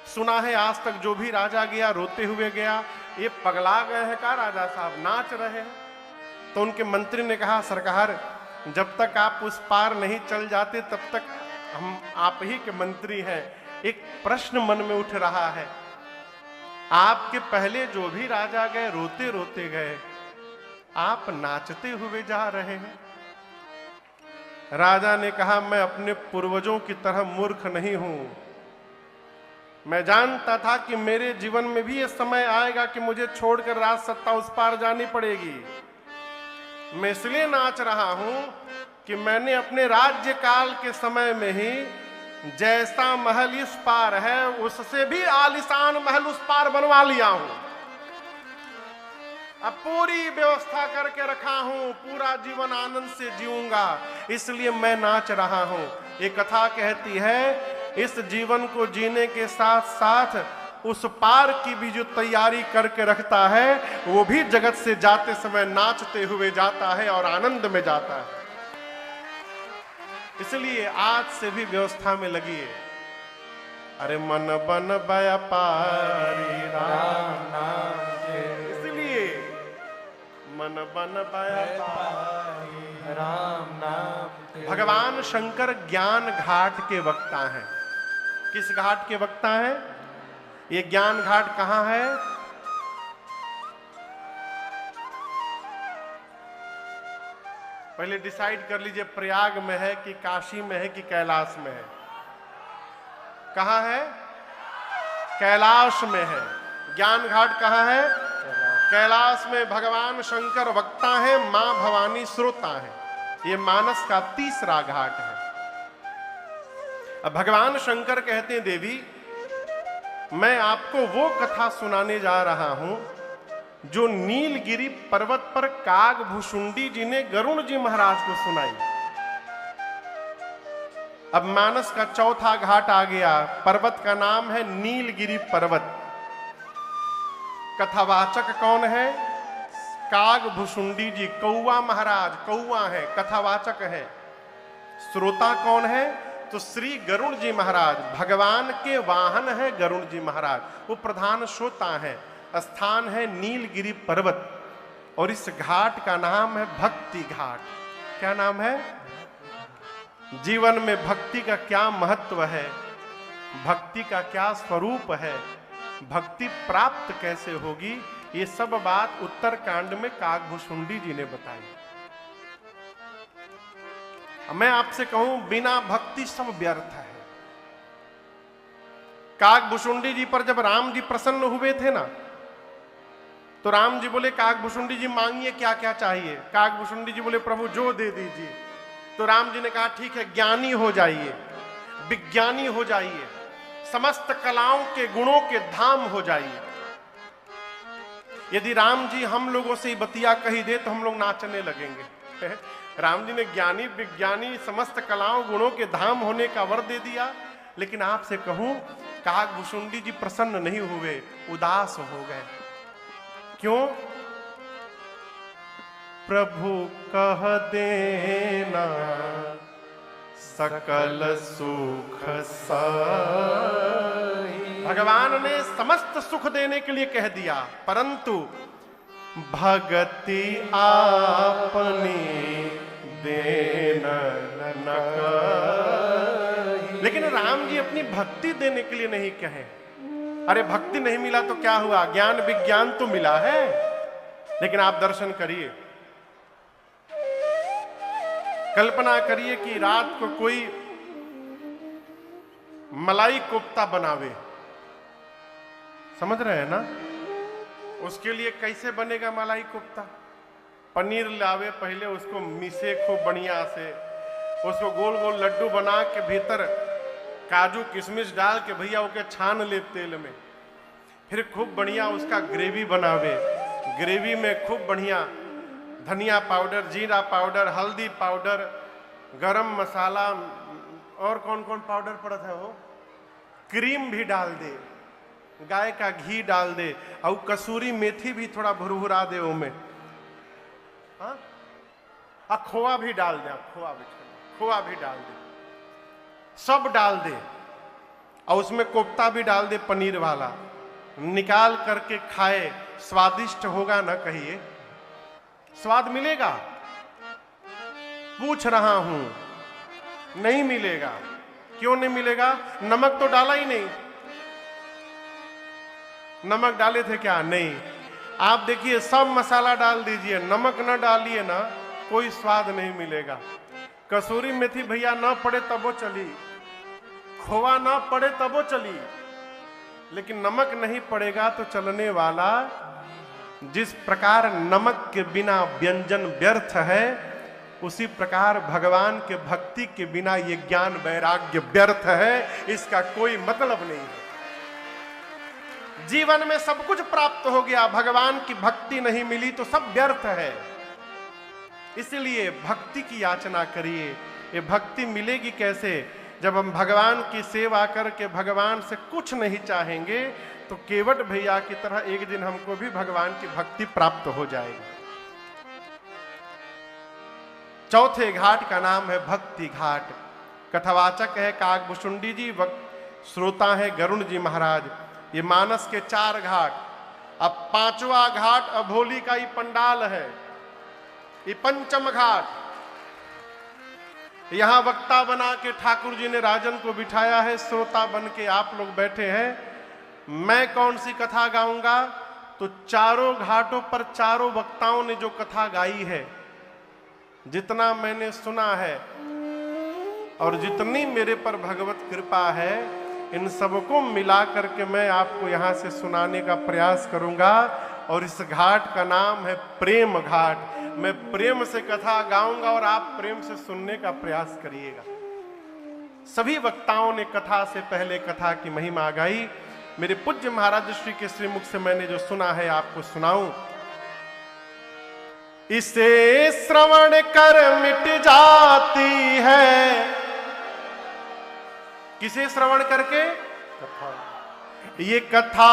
सुना है आज तक जो भी राजा गया रोते हुए गया, ये पगला गए हैं का राजा साहब, नाच रहे हैं। तो उनके मंत्री ने कहा, सरकार जब तक आप उस पार नहीं चल जाते तब तक हम आप ही के मंत्री हैं। एक प्रश्न मन में उठ रहा है, आपके पहले जो भी राजा गए रोते रोते गए, आप नाचते हुए जा रहे हैं। राजा ने कहा, मैं अपने पूर्वजों की तरह मूर्ख नहीं हूं। मैं जानता था कि मेरे जीवन में भी यह समय आएगा कि मुझे छोड़कर राज सत्ता उस पार जानी पड़ेगी। मैं इसलिए नाच रहा हूं कि मैंने अपने राज्य काल के समय में ही जैसा महल इस पार है उससे भी आलीशान महल उस पार बनवा लिया हूं। अब पूरी व्यवस्था करके रखा हूं, पूरा जीवन आनंद से जीऊंगा, इसलिए मैं नाच रहा हूं। ये कथा कहती है, इस जीवन को जीने के साथ साथ उस पार की भी जो तैयारी करके रखता है वो भी जगत से जाते समय नाचते हुए जाता है और आनंद में जाता है। इसलिए आज से भी व्यवस्था में लगिए। अरे मन बन व्यापारी राम नाम के, इसलिए मन बन व्यापारी राम नाम। भगवान शंकर ज्ञान घाट के वक्ता हैं। किस घाट के वक्ता हैं? ये ज्ञान घाट कहां है? पहले डिसाइड कर लीजिए, प्रयाग में है कि काशी में है कि कैलाश में है? कहां है? कैलाश में है। ज्ञान घाट कहां है? कैलाश में भगवान शंकर वक्ता है, मां भवानी श्रोता है। ये मानस का तीसरा घाट है। अब भगवान शंकर कहते हैं, देवी मैं आपको वो कथा सुनाने जा रहा हूं जो नीलगिरी पर्वत पर कागभूषुंडी जी ने गरुण जी महाराज को सुनाई। अब मानस का चौथा घाट आ गया। पर्वत का नाम है नीलगिरी पर्वत। कथावाचक कौन है? कागभूषुंडी जी, कौआ महाराज, कौआ है, कथावाचक है। श्रोता कौन है? तो श्री गरुण जी महाराज, भगवान के वाहन है गरुण जी महाराज, वो प्रधान श्रोता है। स्थान है नीलगिरी पर्वत और इस घाट का नाम है भक्ति घाट। क्या नाम है? जीवन में भक्ति का क्या महत्व है, भक्ति का क्या स्वरूप है, भक्ति प्राप्त कैसे होगी, ये सब बात उत्तर कांड में कागभूषुंडी जी ने बताई। मैं आपसे कहूं, बिना भक्ति सब व्यर्थ है। काकभुशुंडी जी पर जब राम जी प्रसन्न हुए थे ना, तो राम जी बोले काकभुशुंडी जी मांगिए क्या क्या चाहिए। काकभुशुंडी जी बोले प्रभु जो दे दीजिए। तो राम जी ने कहा ठीक है, ज्ञानी हो जाइए, विज्ञानी हो जाइए, समस्त कलाओं के गुणों के धाम हो जाइए। यदि राम जी हम लोगों से बतिया कही दे तो हम लोग नाचने लगेंगे। राम जी ने ज्ञानी विज्ञानी समस्त कलाओं गुणों के धाम होने का वर दे दिया। लेकिन आपसे कहूं, काकभुशुंडी जी प्रसन्न नहीं हुए, उदास हो गए। क्यों? प्रभु कह देना सकल सुख साई। भगवान ने समस्त सुख देने के लिए कह दिया, परंतु भगति आपनी देना न कही। लेकिन राम जी अपनी भक्ति देने के लिए नहीं कहे। अरे भक्ति नहीं मिला तो क्या हुआ, ज्ञान विज्ञान तो मिला है। लेकिन आप दर्शन करिए, कल्पना करिए कि रात को कोई मलाई कोफ्ता बनावे, समझ रहे हैं ना? उसके लिए कैसे बनेगा मलाई कोफ्ता? पनीर लावे, पहले उसको मिसे खूब बढ़िया से, उसको गोल गोल लड्डू बना के भीतर काजू किशमिश डाल के भैया ओके छान ले तेल में, फिर खूब बढ़िया उसका ग्रेवी बनावे। ग्रेवी में खूब बढ़िया धनिया पाउडर, जीरा पाउडर, हल्दी पाउडर, गरम मसाला और कौन कौन पाउडर पड़ता है, वो क्रीम भी डाल दे, गाय का घी डाल दे, और कसूरी मेथी भी थोड़ा भुरभुरा दे उसमें, हाँ, खोआ भी डाल दे, खोआ भी डाल दे, सब डाल दे, और उसमें कोफ्ता भी डाल दे पनीर वाला, निकाल करके खाए। स्वादिष्ट होगा ना? कहिए, स्वाद मिलेगा? पूछ रहा हूं, नहीं मिलेगा। क्यों नहीं मिलेगा? नमक तो डाला ही नहीं। नमक डाले थे क्या? नहीं। आप देखिए, सब मसाला डाल दीजिए, नमक न डालिए ना, कोई स्वाद नहीं मिलेगा। कसूरी मेथी भैया ना पड़े तब वो चली, खोआ ना पड़े तब वो चली, लेकिन नमक नहीं पड़ेगा तो चलने वाला। जिस प्रकार नमक के बिना व्यंजन व्यर्थ है, उसी प्रकार भगवान के भक्ति के बिना ये ज्ञान वैराग्य व्यर्थ है। इसका कोई मतलब नहीं है। जीवन में सब कुछ प्राप्त हो गया, भगवान की भक्ति नहीं मिली तो सब व्यर्थ है। इसलिए भक्ति की याचना करिए। ये भक्ति मिलेगी कैसे? जब हम भगवान की सेवा करके भगवान से कुछ नहीं चाहेंगे, तो केवट भैया की तरह एक दिन हमको भी भगवान की भक्ति प्राप्त हो जाएगी। चौथे घाट का नाम है भक्ति घाट। कथावाचक है काकभुशुंडी जी, श्रोता है गरुण जी महाराज। ये मानस के 4 घाट। अब 5वां घाट अभोली का ही पंडाल है, ये पंचम घाट। यहां वक्ता बना के ठाकुर जी ने राजन को बिठाया है, श्रोता बन के आप लोग बैठे हैं। मैं कौन सी कथा गाऊंगा? तो चारों घाटों पर चारों वक्ताओं ने जो कथा गाई है, जितना मैंने सुना है और जितनी मेरे पर भगवत कृपा है, इन सबको मिला करके मैं आपको यहां से सुनाने का प्रयास करूंगा। और इस घाट का नाम है प्रेम घाट। मैं प्रेम से कथा गाऊंगा और आप प्रेम से सुनने का प्रयास करिएगा। सभी वक्ताओं ने कथा से पहले कथा की महिमा गाई। मेरे पूज्य महाराज श्री के श्रीमुख से मैंने जो सुना है आपको सुनाऊं। इसे श्रवण कर मिट जाती है। किसे श्रवण करके? ये कथा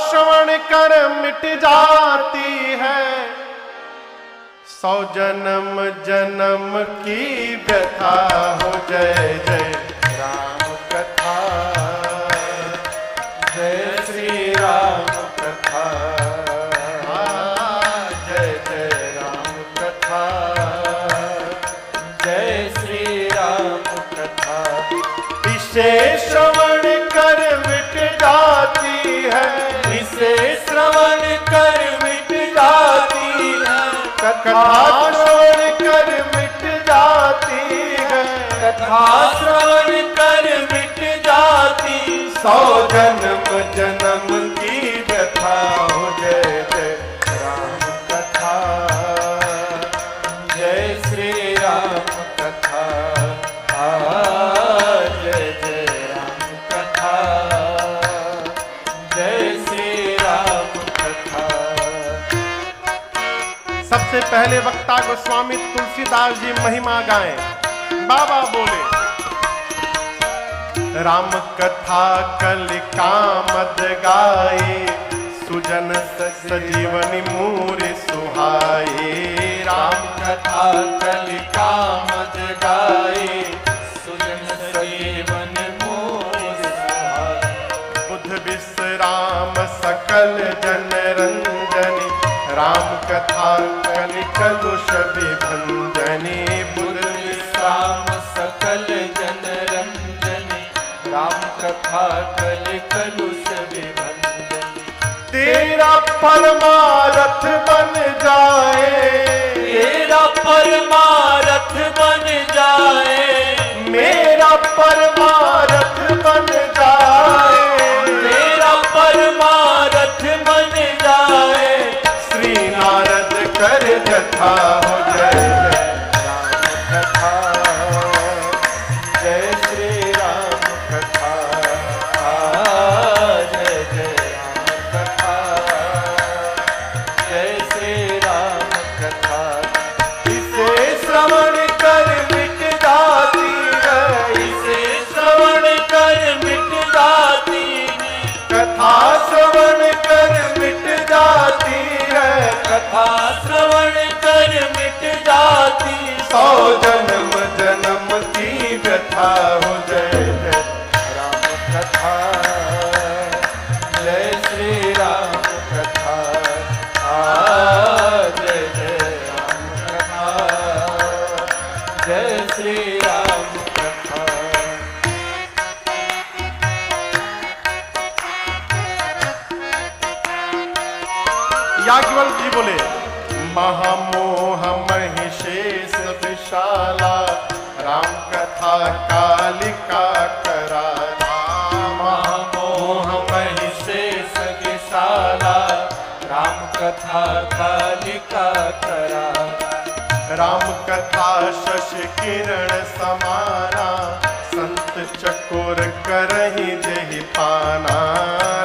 श्रवण कर मिट जाती है। 100 जन्म जन्म की व्यथा हो। जय जय राम कथा, जय श्री राम कथा, जय जय राम कथा, जय श्री राम कथा। इसे श्रवण कर मिट जाती है, इसे श्रवण कर मिट जाती है। कथा श्रवण कर मिट जाती है, कथा श्रवण कर मिट जाती है। जाती, 100 जन्म जन्म की व्यथा हो। जय जय राम कथा, जय श्री राम कथा, जय जय राम कथा, जय श्री राम कथा। सबसे पहले वक्ता गोस्वामी तुलसीदास जी महिमा गाएं। बाबा बोले, राम कथा कलिकामद गाए, सुजन सजीवनी मूरि सुहाए। राम कथा कलिकामद गाए, सुजन सजीवन मूरि सुहाए। बुध विश्राम सकल जन रंजनी, राम कथा कलिकलुष विभंजनी। बुध विश्राम सकल जन रंजनी, राम कथा कलिकलुष विभंजनी। तेरा परमारथ बन जाए, तेरा परमारथ बन जाए, मेरा परमारथ बन जाए, मेरा परमारथ बन जाए। श्री नारद कर जथा हो। जय जय राम कथा, जय श्री राम कथा, जय जय राम कथा, जय श्री राम कथा। इसे श्रवण कर मिट जाती है, इसे श्रवण कर मिट जाती, कथा श्रवण कर मिट जाती है, कथा श्रवण कर मिट जाती। 100 जन्म जन्म की व्यथा हो। जय जय राम कथा, जय श्री राम कथा, जय जय राम कथा, जय श्री राम कथा। याज्ञवल्क्य जी बोले, महामोह महिषेष विशाला, राम कथा कालिका कराला। महामोह महिषेष विशाला, राम कथा कालिका करा। राम कथा शशि किरण समाना, संत चकोर करहि जेहि पाना।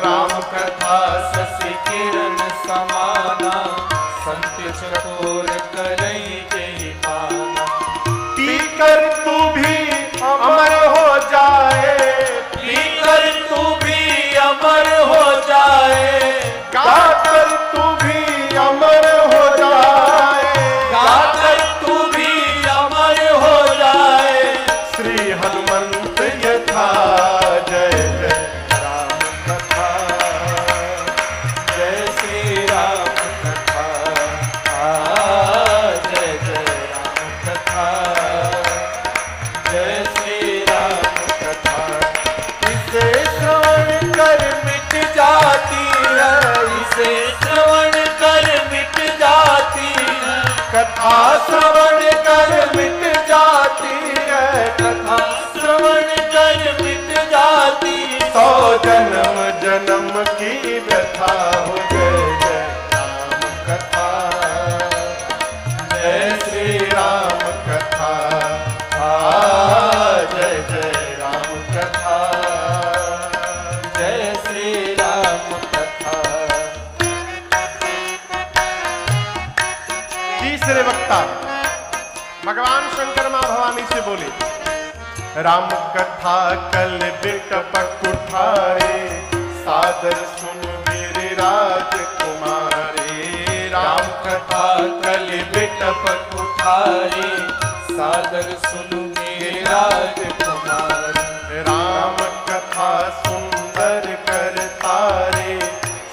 राम कथा शशि किरण समाना, संत चकोर करई जय पाना। पीकर तू भी अमर हो जाए, पीकर तू भी अमर हो जाए, गाकर तू भी अमर हो जाए, गाकर तू भी अमर हो जाए। श्री हनुमंत यथा। जय जय राम कथा, जय श्री राम कथा, जय जय राम कथा, जय श्री राम कथा। इसे श्रवण कर मिट जाती है, इसे श्रवण कर मिट जाती है, कथा श्रवण कर मिट जाती है, कथा श्रवण कर मिट जाती। 100 जन्म जन्म की व्यथा हो। जय जय राम कथा, जय श्री राम कथा, जय जय राम कथा, जय श्री राम कथा। तीसरे वक्ता भगवान शंकर मां भवानी से बोले, राम कथा कल बिटपक उठारे, सादर सुन वीर राजकुमारे। राम कथा कल बिटपक उठारे, सादर सुनु मेरे राजकुमार। राम कथा सुंदर कर तारे,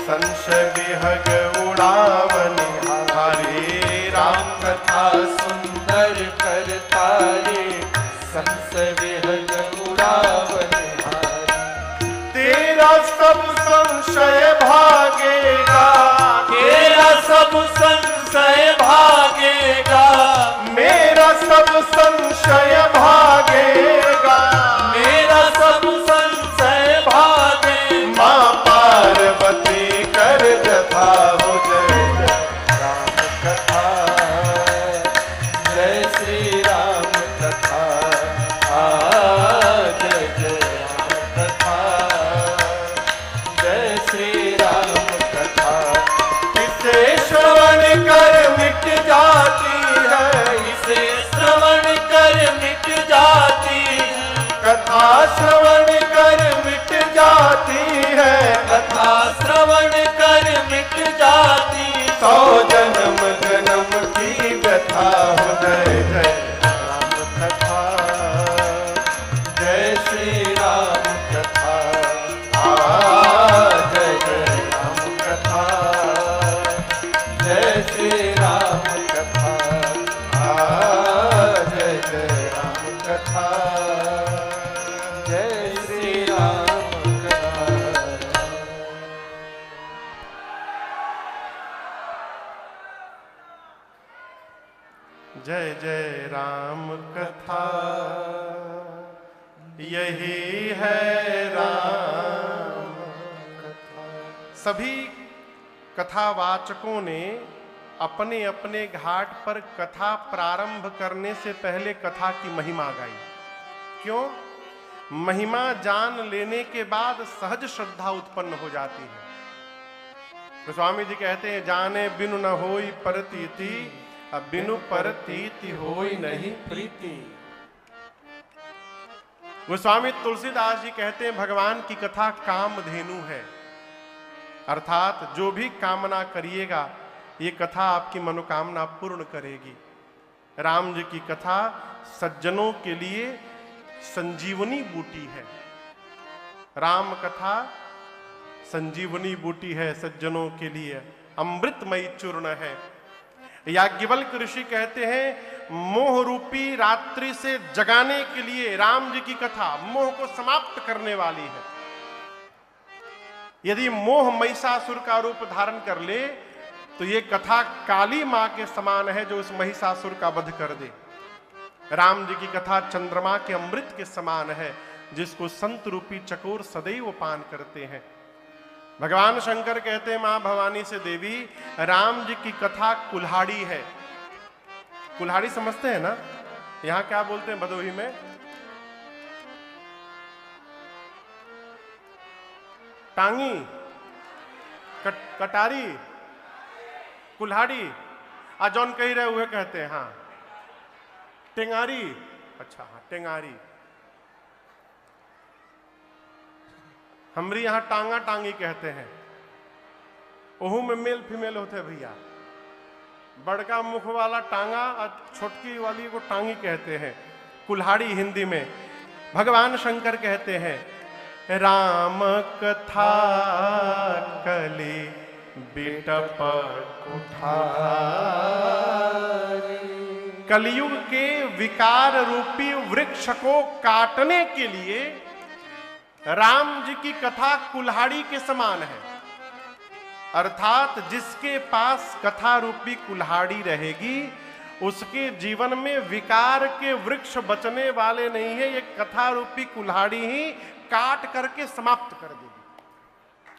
संशय विहग उड़ावनि हारे। राम कथा सुंदर कर तारे, संस विहग उड़ावन हारे। तेरा सब संशय भागेगा, तेरा सब संशय भागेगा, मेरा सब संशय भागेगा, मेरा सब संशय जय जय राम कथा यही है राम कथा। सभी कथावाचकों ने अपने अपने घाट पर कथा प्रारंभ करने से पहले कथा की महिमा गाई। क्यों? महिमा जान लेने के बाद सहज श्रद्धा उत्पन्न हो जाती है। तो स्वामी जी कहते हैं, जाने बिनु न होई परतीति, अब बिनु परतीति होई नहीं प्रीति। गोस्वामी तुलसीदास जी कहते हैं, भगवान की कथा कामधेनु है, अर्थात जो भी कामना करिएगा ये कथा आपकी मनोकामना पूर्ण करेगी। राम जी की कथा सज्जनों के लिए संजीवनी बूटी है। राम कथा संजीवनी बूटी है, सज्जनों के लिए अमृतमयी चूर्ण है। याज्ञवल्क्य ऋषि कहते हैं, मोह रूपी रात्रि से जगाने के लिए राम जी की कथा मोह को समाप्त करने वाली है। यदि मोह महिषासुर का रूप धारण कर ले तो ये कथा काली मां के समान है, जो उस महिषासुर का वध कर दे। राम जी की कथा चंद्रमा के अमृत के समान है, जिसको संत रूपी चकोर सदैव पान करते हैं। भगवान शंकर कहते हैं, मां भवानी से, देवी राम जी की कथा कुल्हाड़ी है। कुल्हाड़ी समझते हैं ना? यहां क्या बोलते हैं भदोही में? टांगी, कटारी, कुल्हाड़ी। जौन कही रहे हुए कहते हैं, हाँ टेंगारी। अच्छा हाँ, टेंगारी। हमरी यहां टांगा टांगी कहते हैं। ओहू में मेल फीमेल होते हैं भैया। बड़का मुख वाला टांगा और छोटकी वाली को टांगी कहते हैं। कुल्हाड़ी हिंदी में। भगवान शंकर कहते हैं, राम कथा कली बिटप कुठारी। कलयुग के विकार रूपी वृक्ष को काटने के लिए राम जी की कथा कुल्हाड़ी के समान है, अर्थात जिसके पास कथा रूपी कुल्हाड़ी रहेगी उसके जीवन में विकार के वृक्ष बचने वाले नहीं है। ये कथा रूपी कुल्हाड़ी ही काट करके समाप्त कर देगी।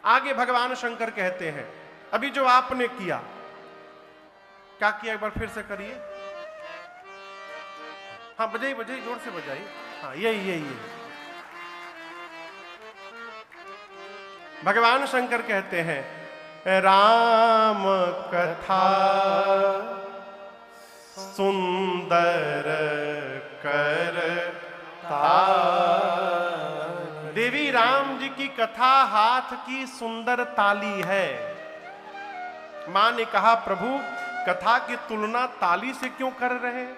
आगे भगवान शंकर कहते हैं, अभी जो आपने किया, क्या किया एक बार फिर से करिए। हाँ बजाइए बजाइए, जोर से बजाइए। हाँ यही यही यही। भगवान शंकर कहते हैं, राम कथा सुंदर करता। देवी राम जी की कथा हाथ की सुंदर ताली है। मां ने कहा, प्रभु कथा की तुलना ताली से क्यों कर रहे हैं?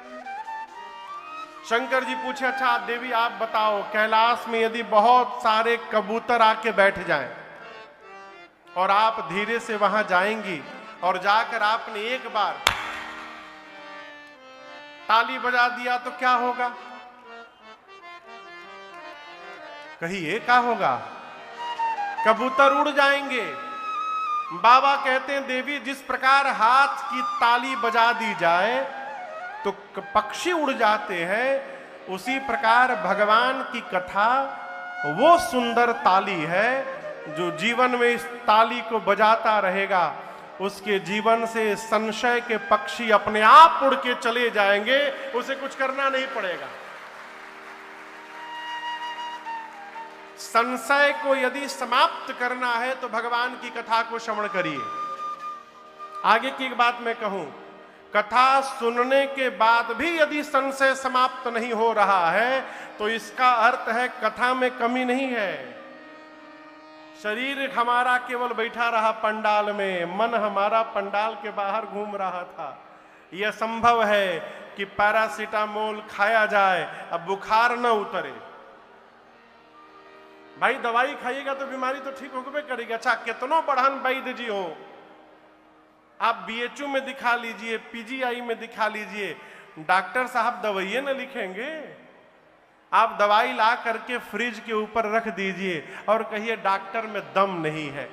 शंकर जी पूछे, अच्छा देवी आप बताओ, कैलाश में यदि बहुत सारे कबूतर आके बैठ जाएं और आप धीरे से वहां जाएंगी और जाकर आपने एक बार ताली बजा दिया तो क्या होगा? कहिए क्या होगा? कबूतर उड़ जाएंगे। बाबा कहते हैं, देवी जिस प्रकार हाथ की ताली बजा दी जाए तो पक्षी उड़ जाते हैं, उसी प्रकार भगवान की कथा वो सुंदर ताली है जो जीवन में इस ताली को बजाता रहेगा, उसके जीवन से संशय के पक्षी अपने आप उड़ के चले जाएंगे, उसे कुछ करना नहीं पड़ेगा। संशय को यदि समाप्त करना है तो भगवान की कथा को श्रवण करिए। आगे की एक बात मैं कहूं, कथा सुनने के बाद भी यदि संशय समाप्त नहीं हो रहा है तो इसका अर्थ है कथा में कमी नहीं है। शरीर हमारा केवल बैठा रहा पंडाल में, मन हमारा पंडाल के बाहर घूम रहा था। यह संभव है कि पैरासीटामोल खाया जाए, अब बुखार न उतरे। भाई दवाई खाइएगा तो बीमारी तो ठीक होगे करेगी। अच्छा कितनों बढ़न वैद्य जी हो, आप बीएचयू में दिखा लीजिए, पीजीआई में दिखा लीजिए, डॉक्टर साहब दवाइयां न लिखेंगे। आप दवाई ला करके फ्रिज के ऊपर रख दीजिए और कहिए डॉक्टर में दम नहीं है,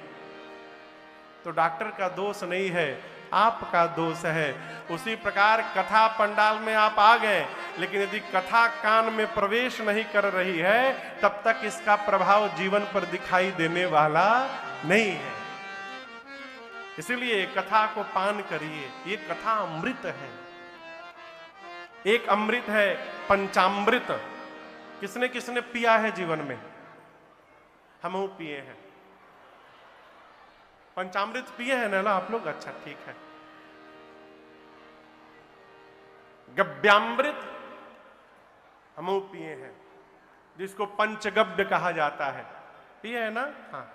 तो डॉक्टर का दोष नहीं है, आपका दोष है। उसी प्रकार कथा पंडाल में आप आ गए, लेकिन यदि कथा कान में प्रवेश नहीं कर रही है, तब तक इसका प्रभाव जीवन पर दिखाई देने वाला नहीं है। इसलिए कथा को पान करिए। ये कथा अमृत है। एक अमृत है पंचामृत। किसने किसने पिया है जीवन में? हम पिए हैं। पंचामृत पिए हैं ना आप लोग? अच्छा, ठीक है। गव्यामृत हम पिए हैं, जिसको पंचगव्य कहा जाता है। पिए है ना? हाँ।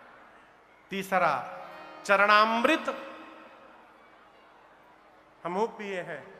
तीसरा चरणामृत हम पिए हैं।